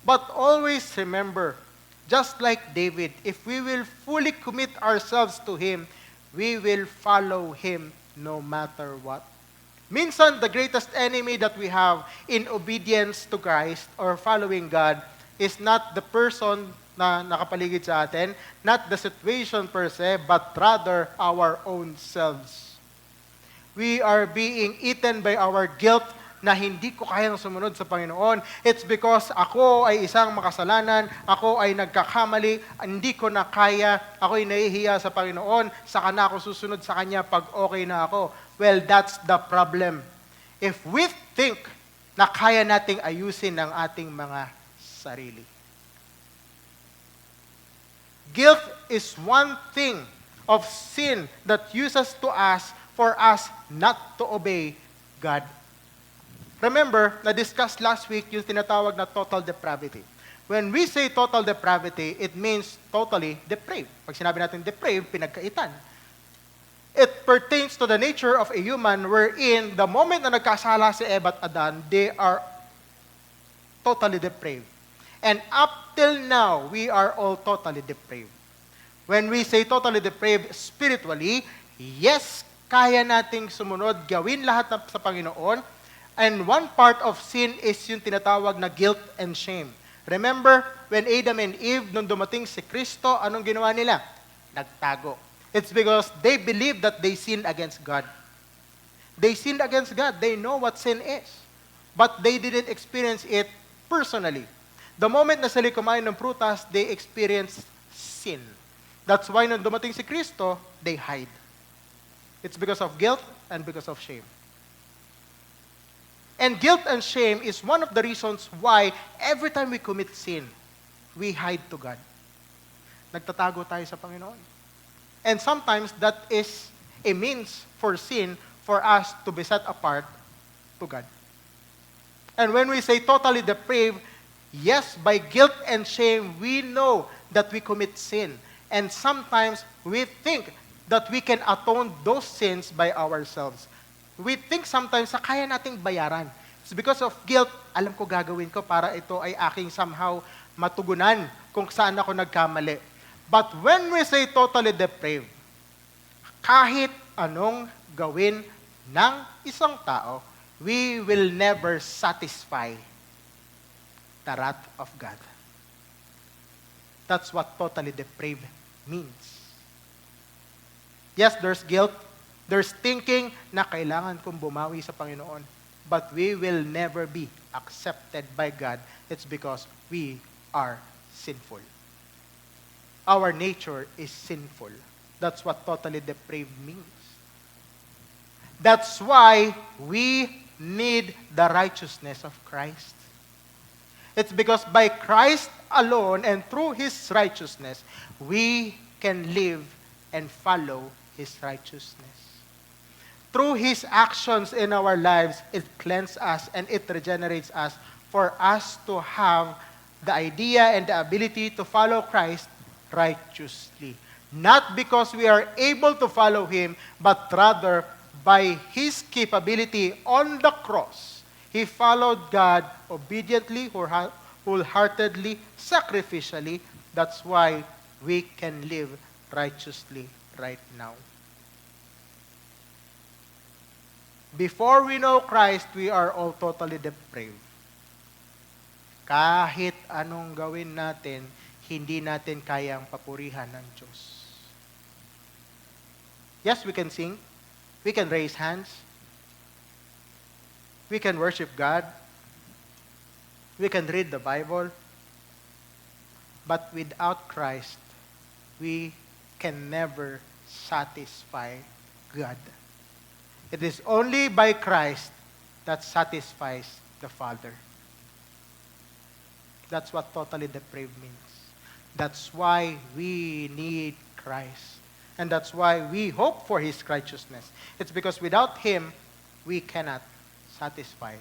But always remember, just like David, if we will fully commit ourselves to Him, we will follow Him no matter what. Minsan, the greatest enemy that we have in obedience to Christ or following God is not the person na nakapaligid sa atin, not the situation per se, but rather our own selves. We are being eaten by our guilt na hindi ko kayang sumunod sa Panginoon. It's because ako ay isang makasalanan, ako ay nagkakamali, hindi ko na kaya, ako ay nahihiya sa Panginoon, saka na ako susunod sa Kanya pag okay na ako. Well, that's the problem. If we think na kaya nating ayusin ang ating mga sarili. Guilt is one thing of sin that uses to us for us not to obey God. Remember, na-discuss last week yung tinatawag na total depravity. When we say total depravity, it means totally depraved. Pag sinabi natin depraved, pinagkaitan. It pertains to the nature of a human wherein the moment na nagkasala si Eva at Adan, they are totally depraved. And up till now, we are all totally depraved. When we say totally depraved spiritually, yes, kaya nating sumunod, gawin lahat sa Panginoon. And one part of sin is yung tinatawag na guilt and shame. Remember, when Adam and Eve, nung dumating si Kristo, anong ginawa nila? Nagtago. It's because they believed that they sinned against God. They sinned against God. They know what sin is. But they didn't experience it personally. The moment na sila kumain ng prutas, they experienced sin. That's why nung dumating si Kristo, they hide. It's because of guilt and because of shame. And guilt and shame is one of the reasons why every time we commit sin, we hide to God. Nagtatago tayo sa Panginoon. And sometimes that is a means for sin for us to be set apart to God. And when we say totally depraved, yes, by guilt and shame, we know that we commit sin. And sometimes we think that we can atone those sins by ourselves. We think sometimes sa kaya nating bayaran. It's because of guilt, alam ko gagawin ko para ito ay aking somehow matugunan kung saan ako nagkamali. But when we say totally depraved, kahit anong gawin ng isang tao, we will never satisfy the wrath of God. That's what totally depraved means. Yes, there's guilt. There's thinking na kailangan kong bumawi sa Panginoon. But we will never be accepted by God. It's because we are sinful. our nature is sinful. That's what totally depraved means. That's why we need the righteousness of Christ. It's because by Christ alone and through His righteousness, we can live and follow His righteousness. Through His actions in our lives, it cleanses us and it regenerates us for us to have the idea and the ability to follow Christ righteously. Not because we are able to follow Him, but rather by His capability on the cross. He followed God obediently, wholeheartedly, sacrificially. That's why we can live righteously right now. Before we know Christ, we are all totally depraved. Kahit anong gawin natin, hindi natin kayang papurihan ng Diyos. Yes, we can sing. We can raise hands. We can worship God. We can read the Bible. But without Christ, we can never satisfy God. It is only by Christ that satisfies the Father. That's what totally depraved means. That's why we need Christ. And that's why we hope for His righteousness. It's because without Him, we cannot satisfy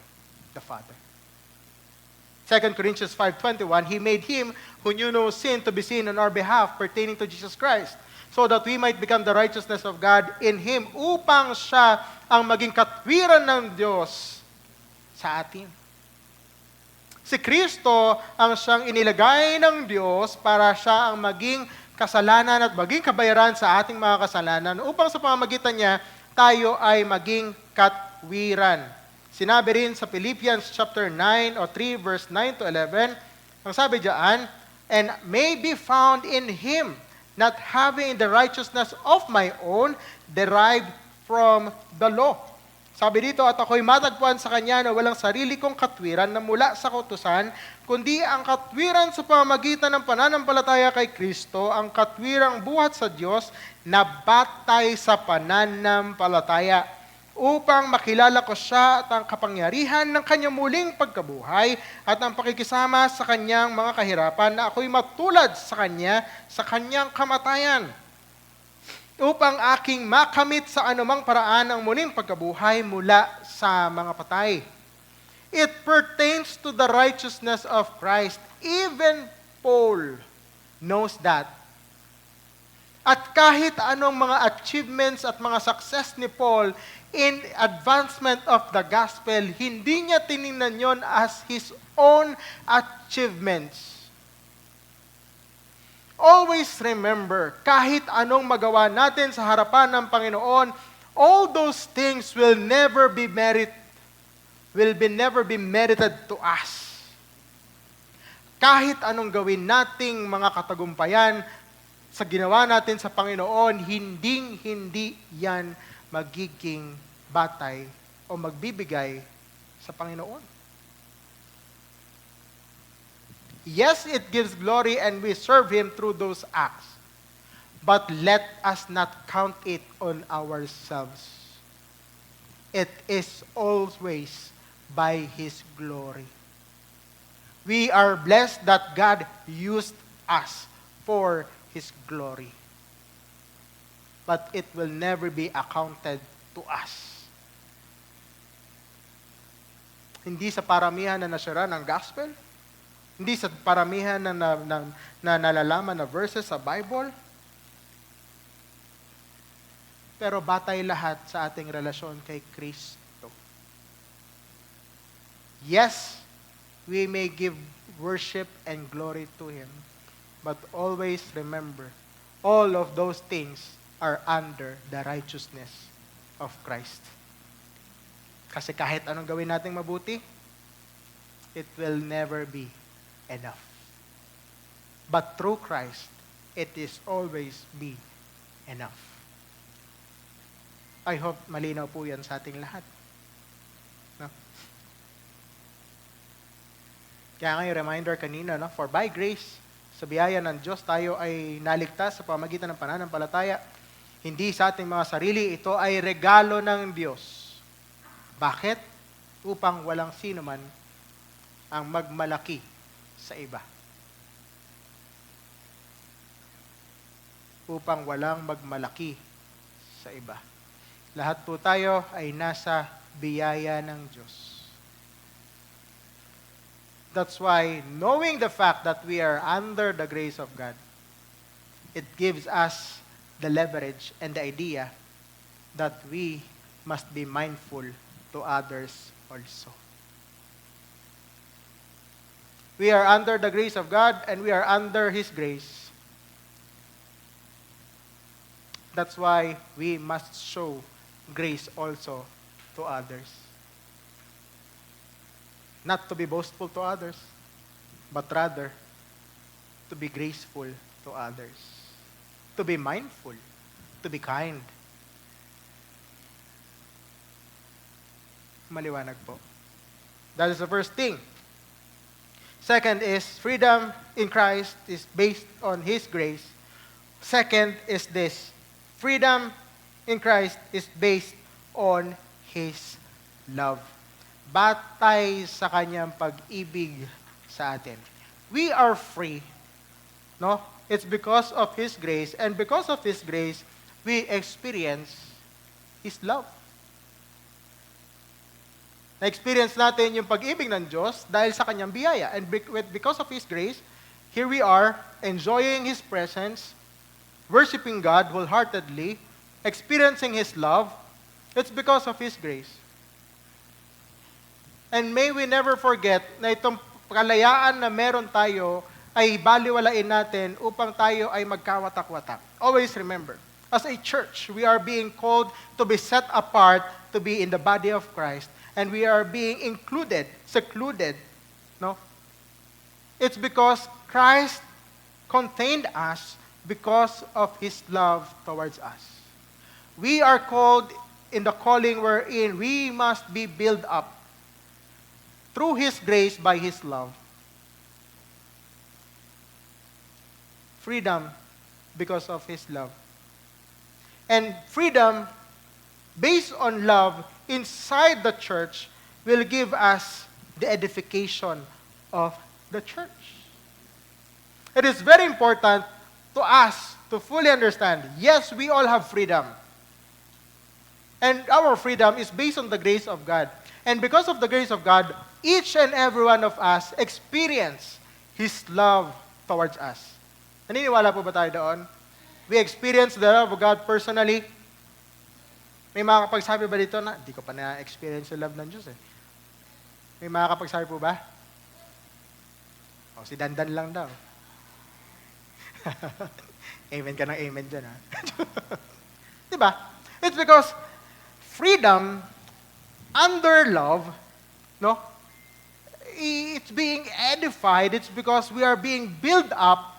the Father. 2 Corinthians 5:21, He made Him who knew no sin to be sin on our behalf pertaining to Jesus Christ, so that we might become the righteousness of God in Him, upang siya ang maging katwiran ng Diyos sa atin. Si Kristo ang siyang inilagay ng Diyos para siya ang maging kasalanan at maging kabayaran sa ating mga kasalanan, upang sa pamamagitan niya, tayo ay maging katwiran. Sinabi rin sa Philippians chapter 9 o 3 verse 9 to 11, ang sabi diyan, and may be found in Him, not having the righteousness of my own derived from the law. Sabi dito, at ako'y matagpuan sa Kanya na walang sarili kong katwiran na mula sa kautusan, kundi ang katwiran sa pamamagitan ng pananampalataya kay Kristo, ang katwirang buhat sa Diyos na batay sa pananampalataya, upang makilala ko siya at ang kapangyarihan ng Kanyang muling pagkabuhay at ang pakikisama sa Kanyang mga kahirapan, na ako'y matulad sa Kanya sa Kanyang kamatayan, upang aking makamit sa anumang paraan ang muling pagkabuhay mula sa mga patay. It pertains to the righteousness of Christ. Even Paul knows that. At kahit anong mga achievements at mga success ni Paul in advancement of the gospel, hindi niya tiningnan yon as his own achievements. Always remember, kahit anong magawa natin sa harapan ng Panginoon, all those things will never be merited to us. Kahit anong gawin nating mga katagumpayan sa ginawa natin sa Panginoon, hindi yan magiging batay o magbibigay sa Panginoon. Yes, it gives glory and we serve Him through those acts. But let us not count it on ourselves. It is always by His glory. We are blessed that God used us for His glory. But it will never be accounted to us. Hindi sa paramihan na nasyara ng gospel, hindi sa paramihan na nalalaman na verses sa Bible, pero batay lahat sa ating relasyon kay Kristo. Yes, we may give worship and glory to Him, but always remember, all of those things are under the righteousness of Christ. Kasi kahit anong gawin nating mabuti, it will never be enough. But through Christ, it is always be enough. I hope malinaw po yan sa ating lahat. No? Kaya nga yung reminder kanina, no? For by grace, Sa biyaya ng Diyos, tayo ay naligtas sa pamagitan ng pananampalataya. Hindi sa ating mga sarili, ito ay regalo ng Diyos. Bakit? Upang walang sino man ang magmalaki sa iba. Upang walang magmalaki sa iba. Lahat po tayo ay nasa biyaya ng Diyos. That's why, knowing the fact that we are under the grace of God, it gives us the leverage and the idea that we must be mindful to others also. We are under the grace of God and we are under His grace. That's why we must show grace also to others. Not to be boastful to others, but rather to be graceful to others. To be mindful, to be kind. Maliwanag po. That is the first thing. Second is, freedom in Christ is based on His grace. Second is this, freedom in Christ is based on His love. Batay sa Kanyang pag-ibig sa atin. We are free. No? It's because of His grace, and because of His grace, we experience His love. Na-experience natin yung pag-ibig ng Diyos dahil sa Kanyang biyaya. And because of His grace, here we are, enjoying His presence, worshiping God wholeheartedly, experiencing His love. It's because of His grace. And may we never forget na itong kalayaan na meron tayo ay baliwalain natin upang tayo ay magkawatak-watak. Always remember, as a church, we are being called to be set apart, to be in the body of Christ, and we are being included, secluded. No? It's because Christ contained us because of His love towards us. We are called in the calling wherein we must be built up through His grace by His love. Freedom because of His love. And freedom based on love inside the church will give us the edification of the church. It is very important to us to fully understand, yes, we all have freedom. And our freedom is based on the grace of God. And because of the grace of God, each and every one of us experience His love towards us. Naniniwala po ba tayo doon? We experience the love of God personally. May makakapagsabi ba dito na, di ko pa na-experience yung love ng Diyos eh. May makakapagsabi po ba? O, si Dandan lang daw. Amen ka ng amen dyan ha. Diba? It's because freedom under love, no? It's being edified. It's because we are being built up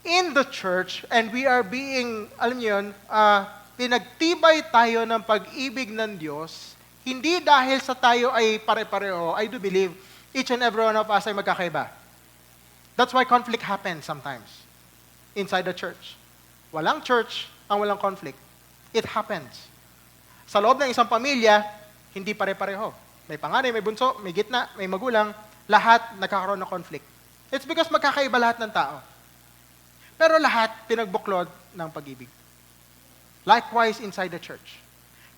in the church and we are being, alam niyo yun, pinagtibay tayo ng pag-ibig ng Diyos, hindi dahil sa tayo ay pare-pareho. I do believe each and every one of us ay magkakaiba. That's why conflict happens sometimes inside the church. Walang church ang walang conflict. It happens. Sa loob ng isang pamilya, hindi pare-pareho. May panganay, may bunso, may gitna, may magulang, lahat nagkakaroon ng conflict. It's because magkakaiba lahat ng tao. Pero lahat pinagbuklod ng pag-ibig. Likewise inside the church.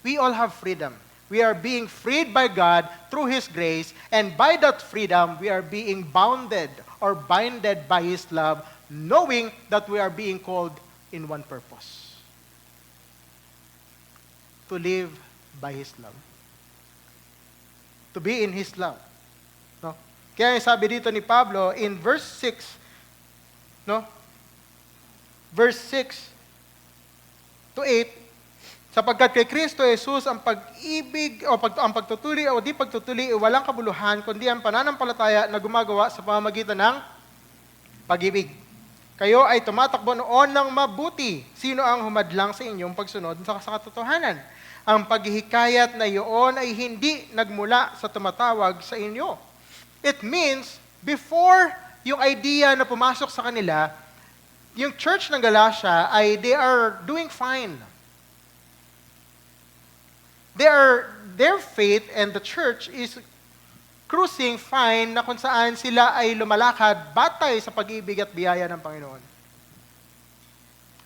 We all have freedom. We are being freed by God through His grace, and by that freedom, we are being bounded or binded by His love, knowing that we are being called in one purpose. To live by His love. To be in His love. No? Kaya sabi dito ni Pablo in verse 6, no? Verse 6 to 8, sapagkat kay Kristo Jesus ang pag-ibig o ang pagtutuli o di pagtutuli ay walang kabuluhan kundi ang pananampalataya na gumagawa sa pamamagitan ng pag-ibig. Kayo ay tumatakbo noon ng mabuti. Sino ang humadlang sa inyong pagsunod sa katotohanan? Ang paghihikayat na iyon ay hindi nagmula sa tumatawag sa inyo. It means, before yung idea na pumasok sa kanila, yung church ng Galatia ay they are doing fine. Their faith and the church is cruising fine na kung saan sila ay lumalakad batay sa pag-ibig at biyaya ng Panginoon.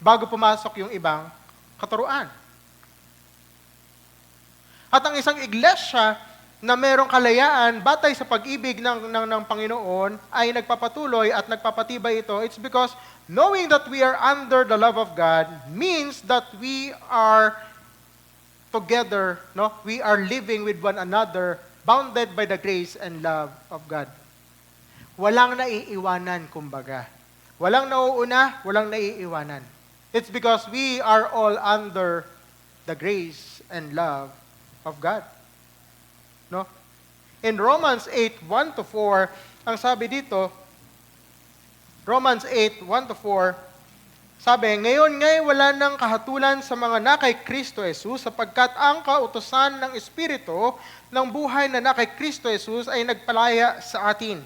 Bago pumasok yung ibang katuruan. At ang isang iglesia na merong kalayaan batay sa pag-ibig ng Panginoon ay nagpapatuloy at nagpapatibay ito. It's because knowing that we are under the love of God means that we are together, no? We are living with one another, bounded by the grace and love of God. Walang naiiwanan, kumbaga. Walang nauuna, walang naiiwanan. It's because we are all under the grace and love of God. No? In Romans 8:1-4, ang sabi dito, Romans 8:1-4, sabi, ngayon ngay wala nang kahatulan sa mga na kay Kristo Jesus sapagkat ang kautusan ng Espiritu ng buhay na kay Kristo Jesus ay nagpalaya sa atin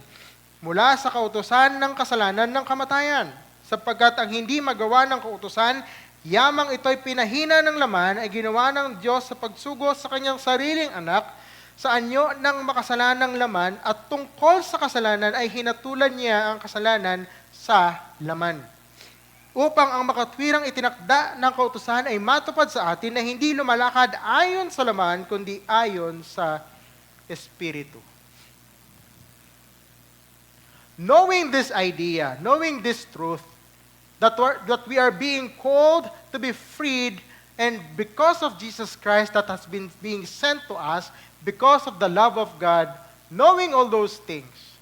mula sa kautusan ng kasalanan ng kamatayan. Sapagkat ang hindi magawa ng kautusan, yamang ito'y pinahina ng laman ay ginawa ng Diyos sa pagsugo sa kanyang sariling anak sa anyo ng makasalanang laman at tungkol sa kasalanan ay hinatulan niya ang kasalanan sa laman. Upang ang makatwirang itinakda ng kautusan ay matupad sa atin na hindi lumalakad ayon sa laman, kundi ayon sa Espiritu. Knowing this idea, knowing this truth, that we are being called to be freed, and because of Jesus Christ that has been being sent to us, because of the love of God, knowing all those things,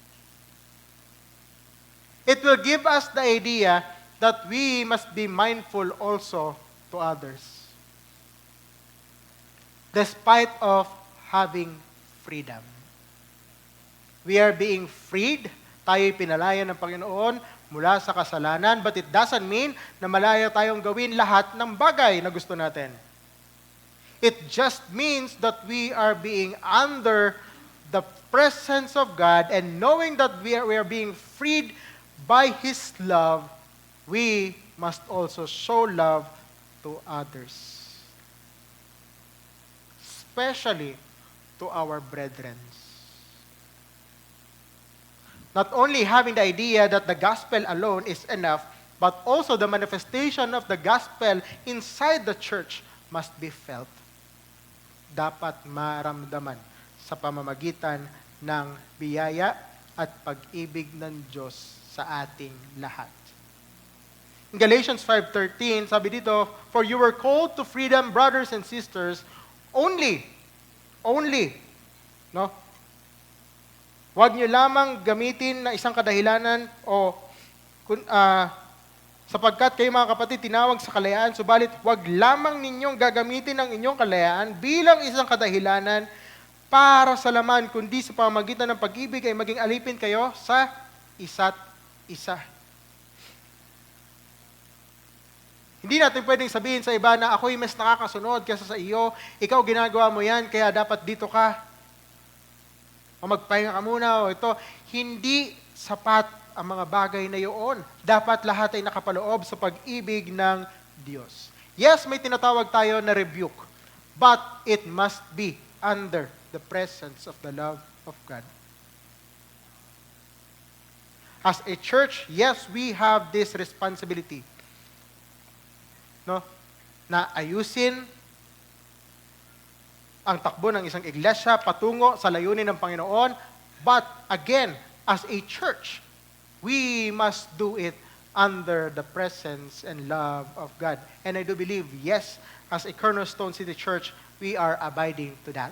it will give us the idea that we must be mindful also to others. Despite of having freedom. We are being freed, tayo'y pinalaya ng Panginoon mula sa kasalanan, but it doesn't mean na malaya tayong gawin lahat ng bagay na gusto natin. It just means that we are being under the presence of God, and knowing that we are being freed by His love, we must also show love to others, especially to our brethren. Not only having the idea that the gospel alone is enough, but also the manifestation of the gospel inside the church must be felt. Dapat maramdaman sa pamamagitan ng biyaya at pag-ibig ng Diyos sa ating lahat. In Galatians 5:13, sabi dito, for you were called to freedom, brothers and sisters, only, no? Huwag niyo lamang gamitin na isang kadahilanan o sapagkat kayo mga kapatid tinawag sa kalayaan, subalit huwag lamang ninyong gagamitin ang inyong kalayaan bilang isang kadahilanan para sa laman, kundi sa pamamagitan ng pag-ibig ay maging alipin kayo sa isa't isa. Hindi natin pwedeng sabihin sa iba na ako'y mas nakakasunod kaysa sa iyo, ikaw ginagawa mo yan, kaya dapat dito ka. O magpahinga ka muna, o ito. Hindi sapat ang mga bagay na iyon. Dapat lahat ay nakapaloob sa pag-ibig ng Diyos. Yes, may tinatawag tayo na rebuke, but it must be under the presence of the love of God. As a church, yes, we have this responsibility, no, na ayusin ang takbo ng isang iglesia patungo sa layunin ng Panginoon. But again, as a church, we must do it under the presence and love of God. And I do believe, yes, as a Cornerstone City Church, we are abiding to that.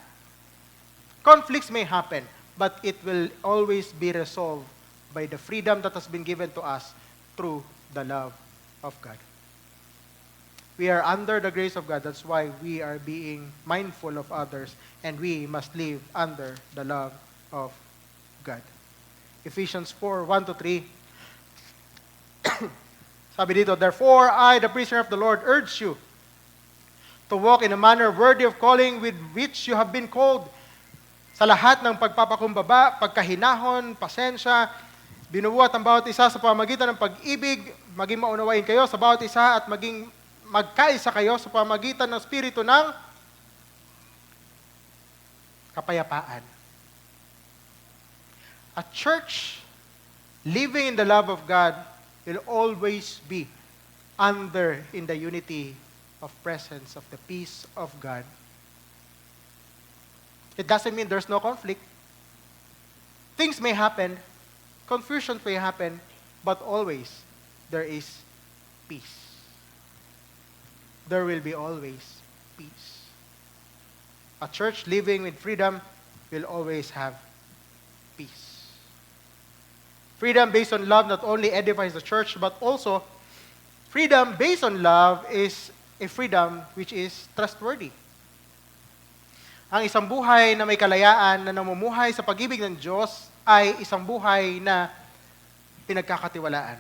Conflicts may happen, but it will always be resolved by the freedom that has been given to us through the love of God. We are under the grace of God. That's why we are being mindful of others, and we must live under the love of God. Ephesians 4:1-3. Sabi dito, therefore I, the prisoner of the Lord, urge you to walk in a manner worthy of calling with which you have been called, sa lahat ng pagpapakumbaba, pagkahinahon, pasensya, Binubuhat ang bawat isa sa pamamagitan ng pag-ibig, maging maunawain kayo sa bawat isa at maging magkaisa kayo sa pamamagitan ng Espiritu ng kapayapaan. A church living in the love of God will always be under in the unity of presence of the peace of God. It doesn't mean there's no conflict. Things may happen, confusion may happen, but always there is peace. There will be always peace. A church living with freedom will always have peace. Freedom based on love not only edifies the church, but also freedom based on love is a freedom which is trustworthy. Ang isang buhay na may kalayaan na namumuhay sa pag-ibig ng Diyos ay isang buhay na pinagkakatiwalaan.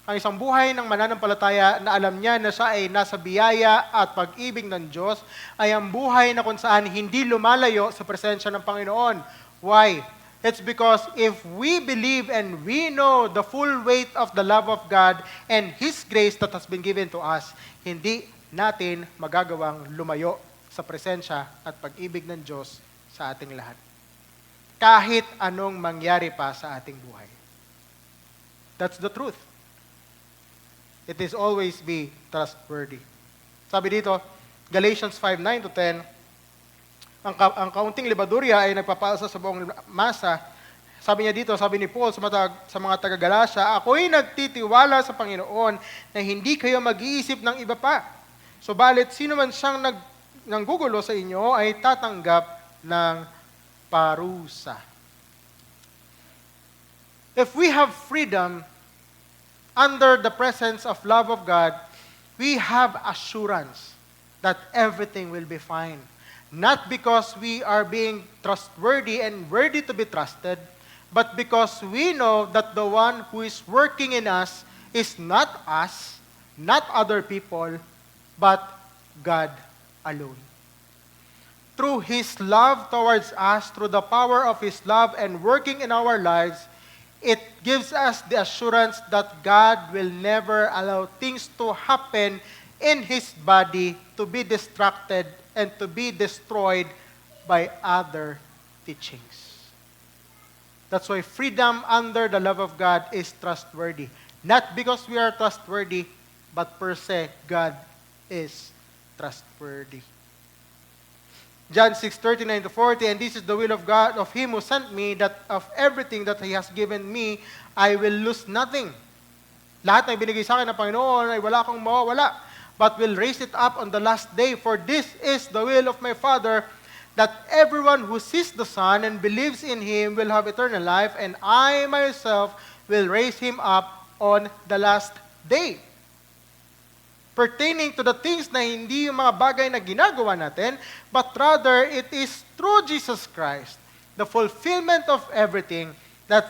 Ang isang buhay ng mananampalataya na alam niya na siya ay nasa biyaya at pag-ibig ng Diyos ay ang buhay na kung saan hindi lumalayo sa presensya ng Panginoon. Why? It's because if we believe and we know the full weight of the love of God and His grace that has been given to us, hindi natin magagawang lumayo sa presensya at pag-ibig ng Diyos sa ating lahat. Kahit anong mangyari pa sa ating buhay. That's the truth. It is always be trustworthy. Sabi dito, Galatians 5:9-10, ang kaunting libadurya ay nagpapasa sa buong masa. Sabi niya dito, sabi ni Paul sa mga taga-Galacia, ako'y nagtitiwala sa Panginoon na hindi kayo mag-iisip ng iba pa. Subalit, sino man siyang nanggugulo sa inyo ay tatanggap ng parusa. If we have freedom under the presence of love of God, we have assurance that everything will be fine. Not because we are being trustworthy and worthy to be trusted, but because we know that the one who is working in us is not us, not other people, but God alone. Through His love towards us, through the power of His love and working in our lives, it gives us the assurance that God will never allow things to happen in His body to be distracted and to be destroyed by other teachings. That's why freedom under the love of God is trustworthy. Not because we are trustworthy, but per se, God is trustworthy. John 6:39-40, and this is the will of God, of Him who sent me, that of everything that He has given me, I will lose nothing. Lahat na ibinigay sa akin ng Panginoon ay wala akong mawawala, but will raise it up on the last day. For this is the will of my Father, that everyone who sees the Son and believes in Him will have eternal life, and I myself will raise him up on the last day. Pertaining to the things na hindi yung mga bagay na ginagawa natin, but rather it is through Jesus Christ, the fulfillment of everything that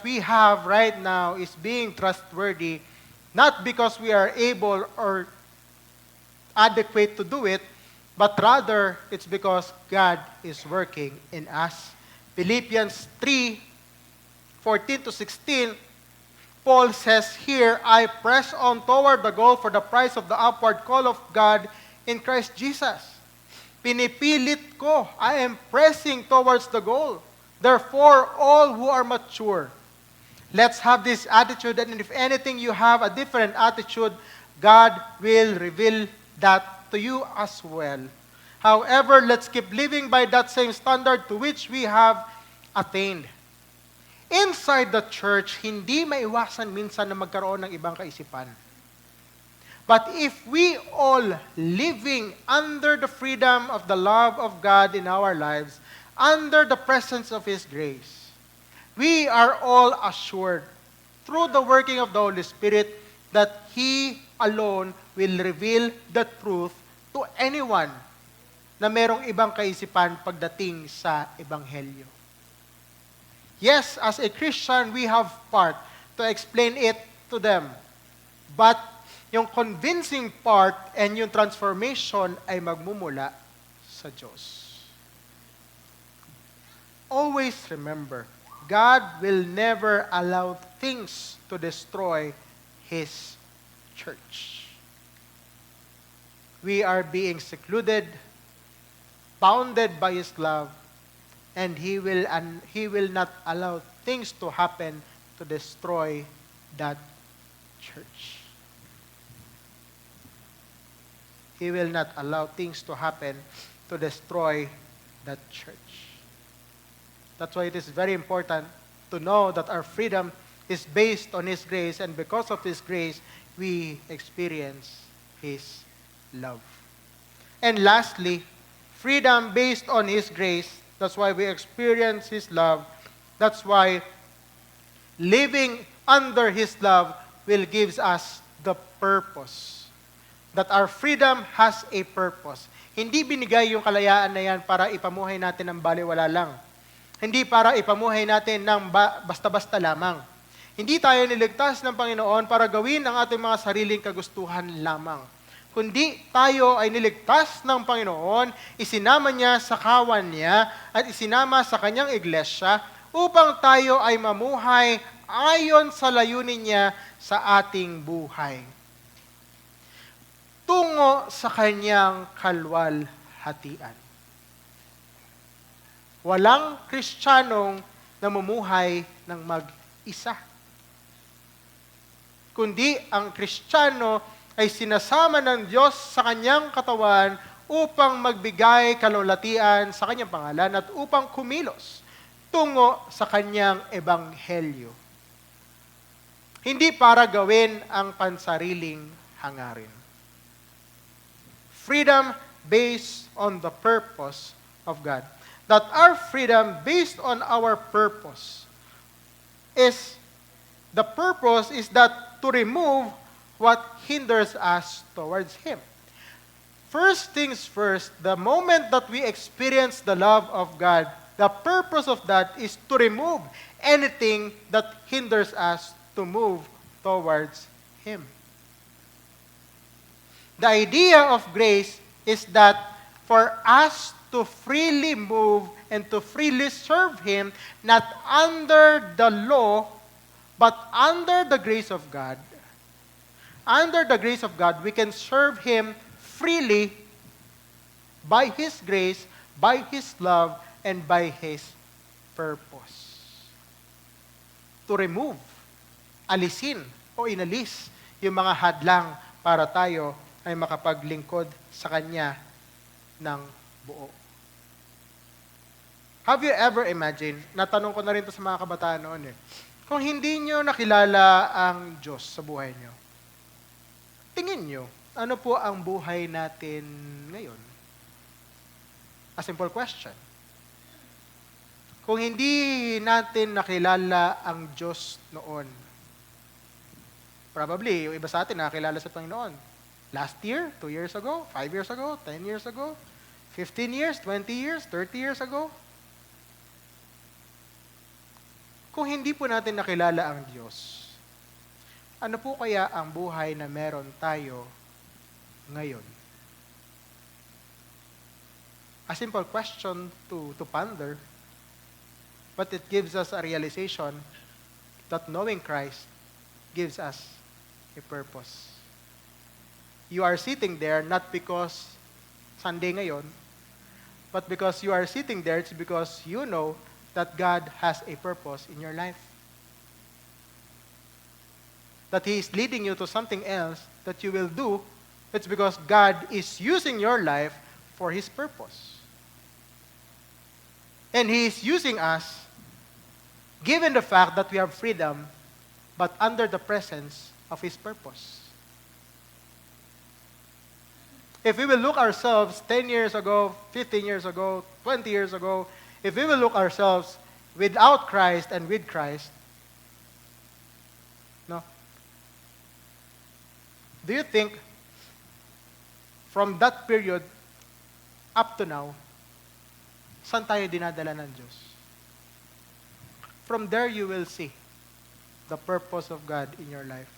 we have right now is being trustworthy, not because we are able or adequate to do it, but rather it's because God is working in us. Philippians 3:14-16, Paul says here, I press on toward the goal for the prize of the upward call of God in Christ Jesus. Pinipilit ko, I am pressing towards the goal. Therefore, all who are mature, let's have this attitude, and if anything you have a different attitude, God will reveal that to you as well. However, let's keep living by that same standard to which we have attained. Inside the church, hindi maiwasan minsan na magkaroon ng ibang kaisipan. But if we all living under the freedom of the love of God in our lives, under the presence of His grace, we are all assured through the working of the Holy Spirit that He alone will reveal the truth to anyone na merong ibang kaisipan pagdating sa Ebanghelyo. Yes, as a Christian, we have part to explain it to them. But yung convincing part and yung transformation ay magmumula sa Diyos. Always remember, God will never allow things to destroy His church. We are being secluded, bounded by His love, and He will not allow things to happen to destroy that church. He will not allow things to happen to destroy that church. That's why it is very important to know that our freedom is based on His grace, and because of His grace, we experience His love. And lastly, freedom based on His grace. That's why we experience His love. That's why living under His love will give us the purpose. That our freedom has a purpose. Hindi binigay yung kalayaan na yan para ipamuhay natin ng baliwala lang. Hindi para ipamuhay natin ng basta-basta lamang. Hindi tayo niligtas ng Panginoon para gawin ang ating mga sariling kagustuhan lamang. Kundi tayo ay niligtas ng Panginoon, isinama niya sa kawan niya at isinama sa kanyang iglesia upang tayo ay mamuhay ayon sa layunin niya sa ating buhay. Tungo sa kanyang kalwalhatian. Walang Kristiyanong namumuhay ng mag-isa. Kundi ang Kristiyano ay sinasama ng Diyos sa kanyang katawan upang magbigay kalwalhatian sa kanyang pangalan at upang kumilos tungo sa kanyang ebanghelyo. Hindi para gawin ang pansariling hangarin. Freedom based on the purpose of God. That our freedom based on our purpose is, the purpose is that to remove what hinders us towards Him. First things first, the moment that we experience the love of God, the purpose of that is to remove anything that hinders us to move towards Him. The idea of grace is that for us to freely move and to freely serve Him, not under the law, but under the grace of God. Under the grace of God, we can serve Him freely by His grace, by His love, and by His purpose. To remove, alisin o inalis yung mga hadlang para tayo ay makapaglingkod sa Kanya ng buo. Have you ever imagined, natanong ko na rin to sa mga kabataan noon kung hindi nyo nakilala ang Diyos sa buhay nyo, tingin nyo, ano po ang buhay natin ngayon? A simple question. Kung hindi natin nakilala ang Diyos noon, probably, yung iba sa atin nakakilala sa Panginoon. Last year, 2 years ago, 5 years ago, 10 years ago, 15 years, 20 years, 30 years ago. Kung hindi po natin nakilala ang Diyos, ano po kaya ang buhay na meron tayo ngayon? A simple question to ponder, but it gives us a realization that knowing Christ gives us a purpose. You are sitting there not because Sunday ngayon, but because you are sitting there, it's because you know that God has a purpose in your life. That He is leading you to something else that you will do, it's because God is using your life for His purpose. And He is using us, given the fact that we have freedom, but under the presence of His purpose. If we will look ourselves 10 years ago, 15 years ago, 20 years ago, if we will look ourselves without Christ and with Christ, no? Do you think from that period up to now, saan tayo dinadala ng Diyos? From there you will see the purpose of God in your life.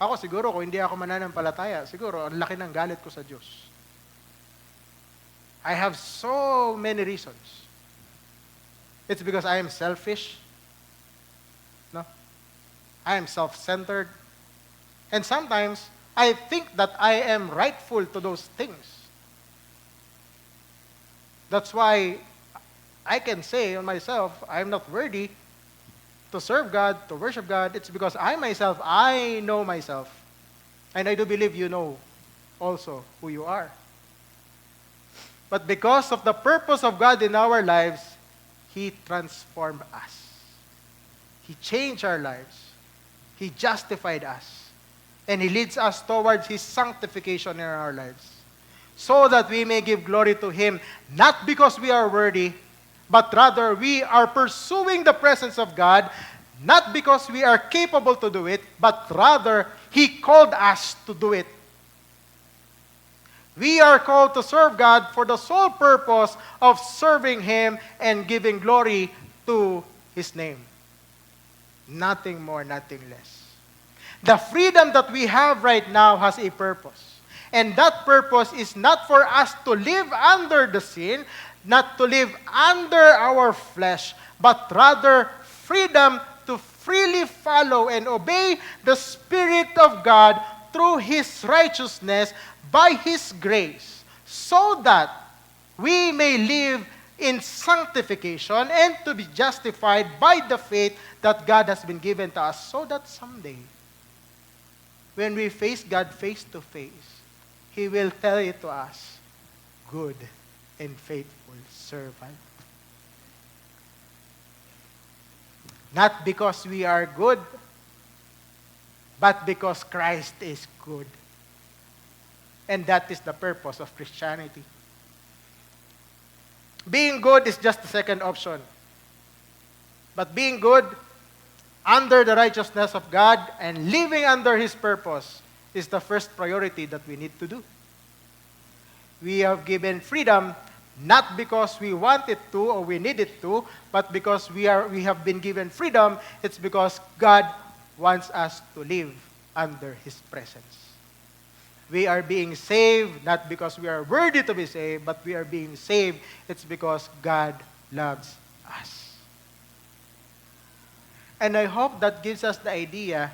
Ako siguro, kung hindi ako mananampalataya, siguro, ang laki ng galit ko sa Diyos. I have so many reasons. It's because I am selfish. No? I am self-centered. And sometimes, I think that I am rightful to those things. That's why I can say on myself, I'm not worthy to serve God, to worship God. It's because I know myself. And I do believe you know also who you are. But because of the purpose of God in our lives, He transformed us. He changed our lives. He justified us. And He leads us towards His sanctification in our lives. So that we may give glory to Him, not because we are worthy, but rather we are pursuing the presence of God, not because we are capable to do it, but rather He called us to do it. We are called to serve God for the sole purpose of serving Him and giving glory to His name. Nothing more, nothing less. The freedom that we have right now has a purpose. And that purpose is not for us to live under the sin, not to live under our flesh, but rather freedom to freely follow and obey the Spirit of God through His righteousness by His grace, so that we may live in sanctification and to be justified by the faith that God has been given to us, so that someday, when we face God face to face, He will tell it to us, good and faithful servant. Not because we are good, but because Christ is good. And that is the purpose of Christianity. Being good is just the second option. But being good under the righteousness of God and living under His purpose is the first priority that we need to do. We have given freedom not because we want it to or we need it to, but because we have been given freedom. It's because God wants us to live under His presence. We are being saved not because we are worthy to be saved, but we are being saved. It's because God loves us. And I hope that gives us the idea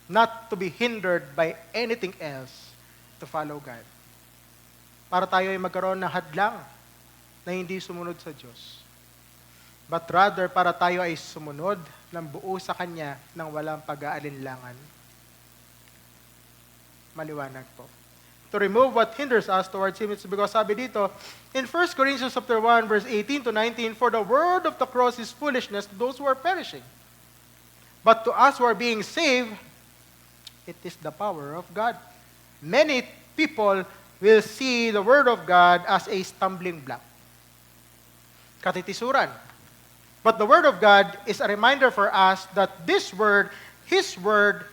not to be hindered by anything else to follow God. Para tayo ay magkaroon ng hadlang na hindi sumunod sa Diyos. But rather, para tayo ay sumunod ng buo sa Kanya nang walang pag-aalinlangan. Maliwanag po. To remove what hinders us towards Him, it's because sabi dito, in 1 Corinthians chapter 1, verse 18 to 19, for the word of the cross is foolishness to those who are perishing. But to us who are being saved, it is the power of God. Many people will see the word of God as a stumbling block. Katitisuran. But the word of God is a reminder for us that this word, His word,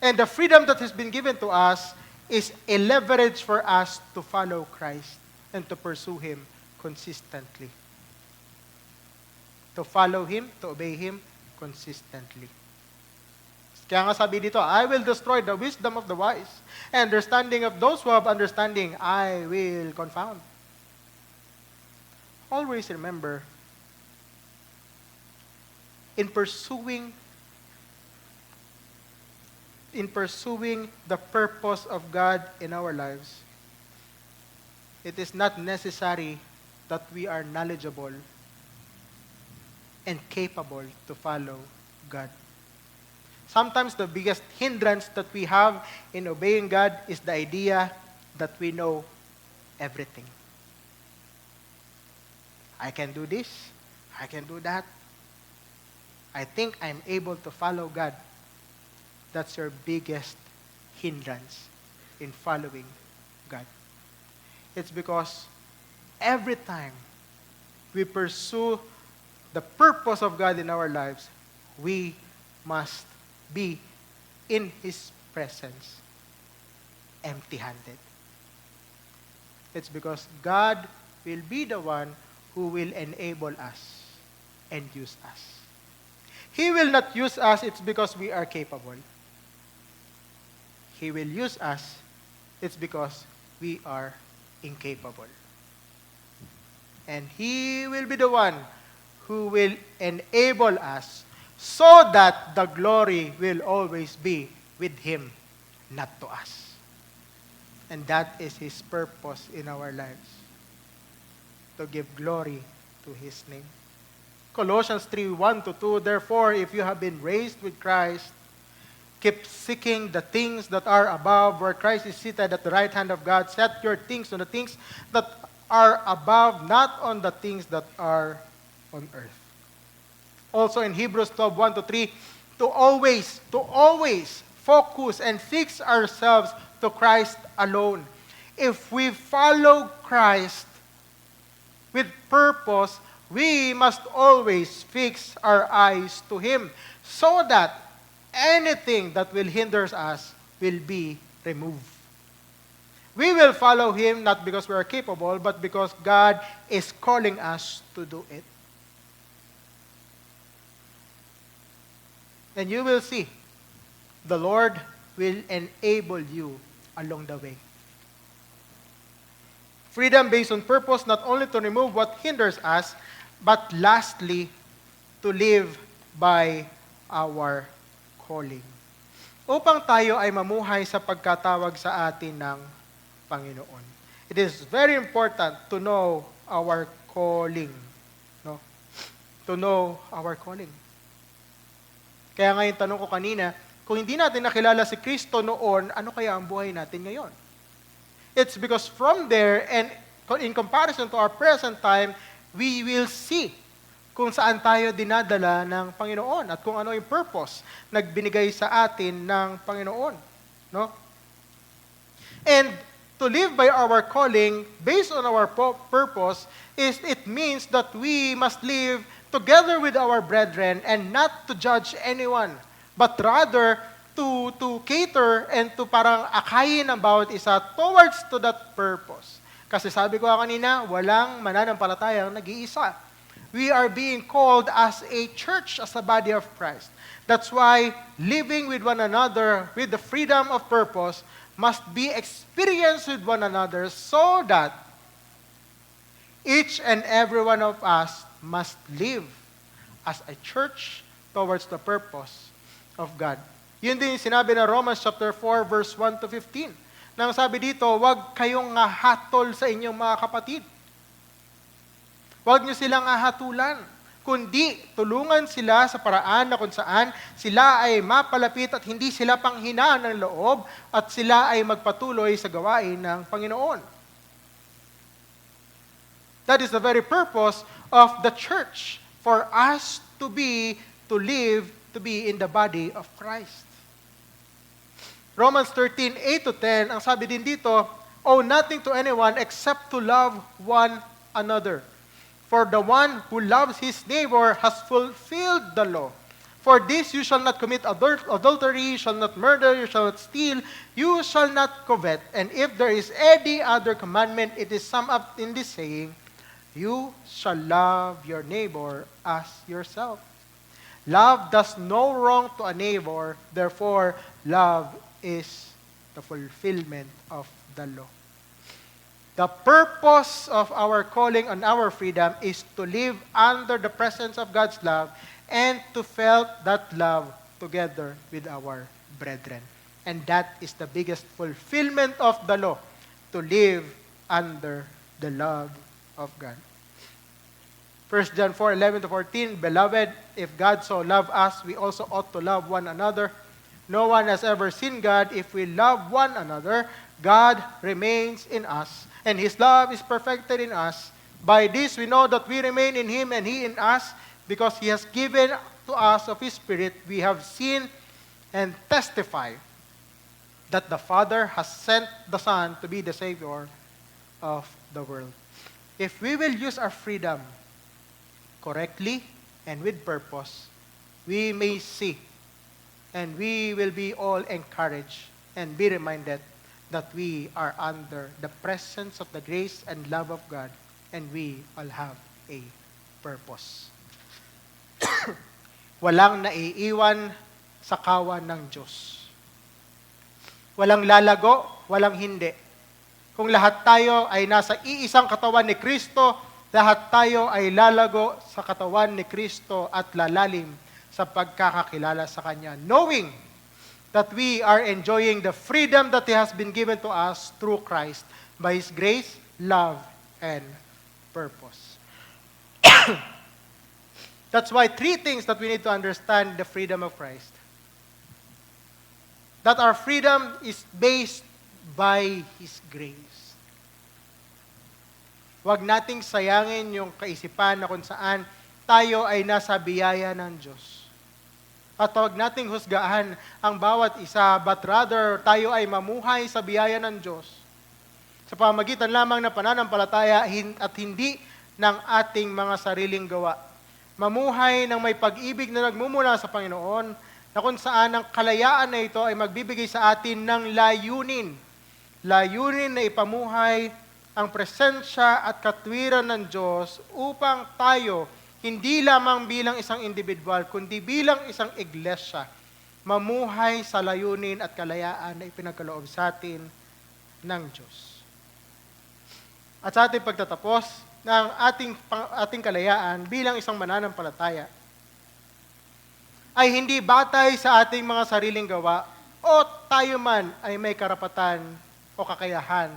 and the freedom that has been given to us is a leverage for us to follow Christ and to pursue Him consistently. To follow Him, to obey Him consistently. Kaya nga sabi dito, I will destroy the wisdom of the wise, and understanding of those who have understanding, I will confound. Always remember, in pursuing the purpose of God in our lives, it is not necessary that we are knowledgeable and capable to follow God. Sometimes the biggest hindrance that we have in obeying God is the idea that we know everything. I can do this, I can do that. I think I'm able to follow God. That's your biggest hindrance in following God. It's because every time we pursue the purpose of God in our lives, we must be in His presence empty-handed. It's because God will be the one who will enable us and use us. He will not use us, it's because we are capable. He will use us, it's because we are incapable. And He will be the one who will enable us so that the glory will always be with Him, not to us. And that is His purpose in our lives, to give glory to His name. Colossians 3:1-2, therefore, if you have been raised with Christ, keep seeking the things that are above, where Christ is seated at the right hand of God. Set your things on the things that are above, not on the things that are on earth. Also in Hebrews 12:1-3, to always focus and fix ourselves to Christ alone. If we follow Christ with purpose, we must always fix our eyes to Him so that anything that will hinder us will be removed. We will follow Him not because we are capable, but because God is calling us to do it. And you will see, the Lord will enable you along the way. Freedom based on purpose, not only to remove what hinders us, but lastly, to live by our calling. Upang tayo ay mamuhay sa pagkatawag sa atin ng Panginoon. It is very important to know our calling. No? To know our calling. Kaya nga yung tanong ko kanina, kung hindi natin nakilala si Kristo noon, ano kaya ang buhay natin ngayon? It's because from there, and in comparison to our present time, we will see kung saan tayo dinadala ng Panginoon at kung ano yung purpose nagbinigay sa atin ng Panginoon. No? And to live by our calling, based on our purpose, it means that we must live together with our brethren and not to judge anyone, but rather to cater and to parang akayin ang bawat isa towards to that purpose. Kasi sabi ko kanina, walang mananampalatayang nag-iisa. We are being called as a church, as a body of Christ. That's why living with one another with the freedom of purpose must be experienced with one another so that each and every one of us must live as a church towards the purpose of God. Yun din yung sinabi na Romans chapter 4 verse 1-15. Nang sabi dito, huwag kayong hatol sa inyong mga kapatid. Huwag nyo silang hatulan, kundi tulungan sila sa paraan na kung saan sila ay mapalapit at hindi sila panghinaan ng loob at sila ay magpatuloy sa gawain ng Panginoon. That is the very purpose of the church, for us to live, to be in the body of Christ. Romans 13:8-10, ang sabi din dito, owe nothing to anyone except to love one another. For the one who loves his neighbor has fulfilled the law. For this you shall not commit adultery, you shall not murder, you shall not steal, you shall not covet. And if there is any other commandment, it is summed up in this saying, you shall love your neighbor as yourself. Love does no wrong to a neighbor, therefore, love is the fulfillment of the law. The purpose of our calling and our freedom is to live under the presence of God's love and to feel that love together with our brethren. And that is the biggest fulfillment of the law, to live under the love of God. 1 John 4:11-14, Beloved, if God so loved us, we also ought to love one another. No one has ever seen God. If we love one another, God remains in us, and His love is perfected in us. By this we know that we remain in Him and He in us, because He has given to us of His Spirit. We have seen and testify that the Father has sent the Son to be the Savior of the world. If we will use our freedom correctly and with purpose, we may see and we will be all encouraged and be reminded that we are under the presence of the grace and love of God, and we all have a purpose. Walang naiiwan sa kawan ng Diyos. Walang lalago, walang hindi. Kung lahat tayo ay nasa iisang katawan ni Kristo, lahat tayo ay lalago sa katawan ni Kristo at lalalim sa pagkakakilala sa Kanya. Knowing that we are enjoying the freedom that He has been given to us through Christ by His grace, love, and purpose. That's why 3 things that we need to understand the freedom of Christ. That our freedom is based by His grace. Huwag nating sayangin yung kaisipan na kung saan tayo ay nasa biyaya ng Diyos. At huwag nating husgahan ang bawat isa, but rather tayo ay mamuhay sa biyaya ng Diyos sa pamagitan lamang ng pananampalataya at hindi ng ating mga sariling gawa. Mamuhay ng may pag-ibig na nagmumula sa Panginoon, na kung saan ang kalayaan na ito ay magbibigay sa atin ng layunin. Layunin na ipamuhay ang presensya at katwiran ng Diyos upang tayo, hindi lamang bilang isang individual, kundi bilang isang iglesia, mamuhay sa layunin at kalayaan na ipinagkaloob sa atin ng Diyos. At sa ating pagtatapos ng ating kalayaan bilang isang mananampalataya, ay hindi batay sa ating mga sariling gawa o tayo man ay may karapatan o kakayahan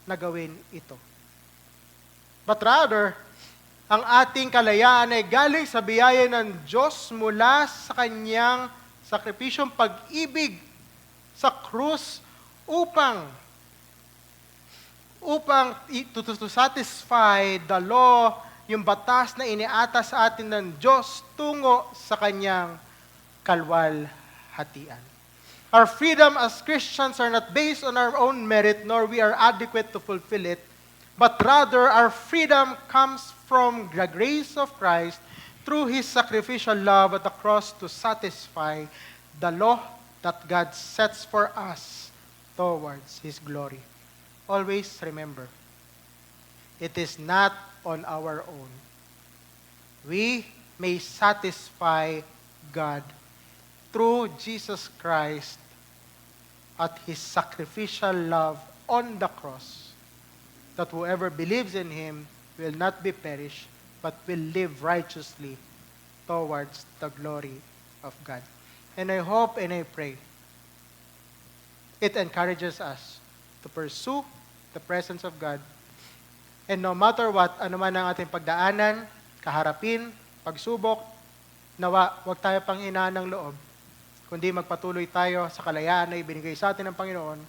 na gawin ito. But rather, ang ating kalayaan ay galing sa biyaya ng Diyos mula sa Kanyang sakripisyong pag-ibig sa krus upang to satisfy the law, yung batas na iniatas sa atin ng Diyos tungo sa Kanyang kalwalhatian. Our freedom as Christians are not based on our own merit, nor we are adequate to fulfill it, but rather our freedom comes from the grace of Christ through His sacrificial love at the cross to satisfy the law that God sets for us towards His glory. Always remember, it is not on our own. We may satisfy God through Jesus Christ at His sacrificial love on the cross, that whoever believes in Him will not be perished, but will live righteously towards the glory of God. And I hope and I pray it encourages us to pursue the presence of God. And no matter what, anuman ang ating pagdaanan, kaharapin, pagsubok, nawa, huwag tayo pang hinaan ng loob, kundi magpatuloy tayo sa kalayaan na ibinigay sa atin ng Panginoon,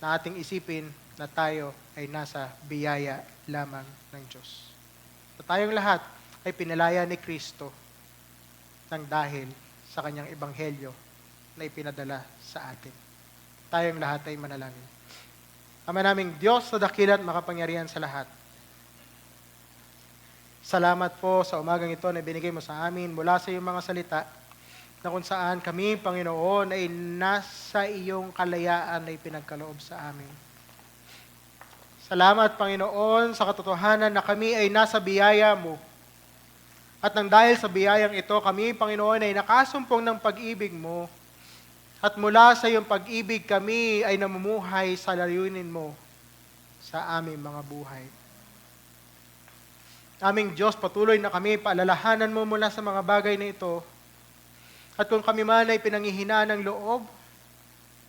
na ating isipin na tayo ay nasa biyaya lamang ng Diyos. At tayong lahat ay pinalaya ni Kristo ng dahil sa Kanyang ebanghelyo na ipinadala sa atin. Tayong lahat ay manalangin. Ama naming Diyos na dakila at makapangyarihan sa lahat. Salamat po sa umagang ito na binigay mo sa amin mula sa iyong mga salita, na kung saan kami, Panginoon, ay nasa iyong kalayaan na ipinagkaloob sa amin. Salamat, Panginoon, sa katotohanan na kami ay nasa biyaya mo. At nang dahil sa biyayang ito, kami, Panginoon, ay nakasumpong ng pag-ibig mo. At mula sa iyong pag-ibig, kami ay namumuhay sa layunin mo sa aming mga buhay. Aming Diyos, patuloy na kami paalalahanan mo mula sa mga bagay na ito. At kung kami man ay pinanghihinaan ng loob,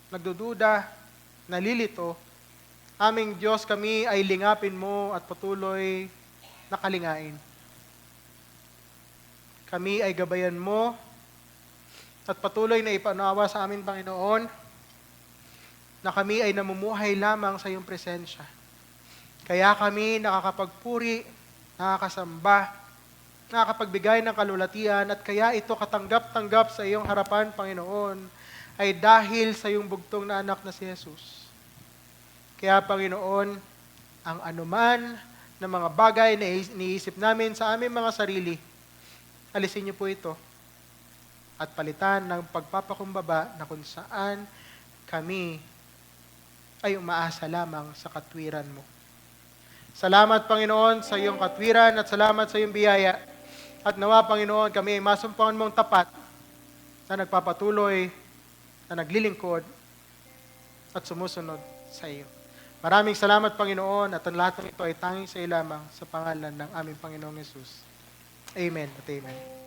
nagdududa, nalilito, aming Diyos, kami ay lingapin mo at patuloy na kalingain. Kami ay gabayan mo at patuloy na ipanawa sa amin, Panginoon, na kami ay namumuhay lamang sa iyong presensya. Kaya kami nakakapagpuri, nakakasamba, nakakapagbigay ng kalulatian, at kaya ito katanggap-tanggap sa iyong harapan, Panginoon, ay dahil sa iyong bugtong na anak na si Jesus. Kaya, Panginoon, ang anuman na mga bagay na iniisip namin sa aming mga sarili, alisin niyo po ito at palitan ng pagpapakumbaba na kung saan kami ay umaasa lamang sa katwiran mo. Salamat, Panginoon, sa iyong katwiran at salamat sa iyong biyaya. At nawa, Panginoon, kami ay masumpangan mong tapat na nagpapatuloy, na naglilingkod at sumusunod sa iyo. Maraming salamat, Panginoon, at ang lahat ng ito ay tanging sa iyo lamang sa pangalan ng aming Panginoong Yesus. Amen at amen.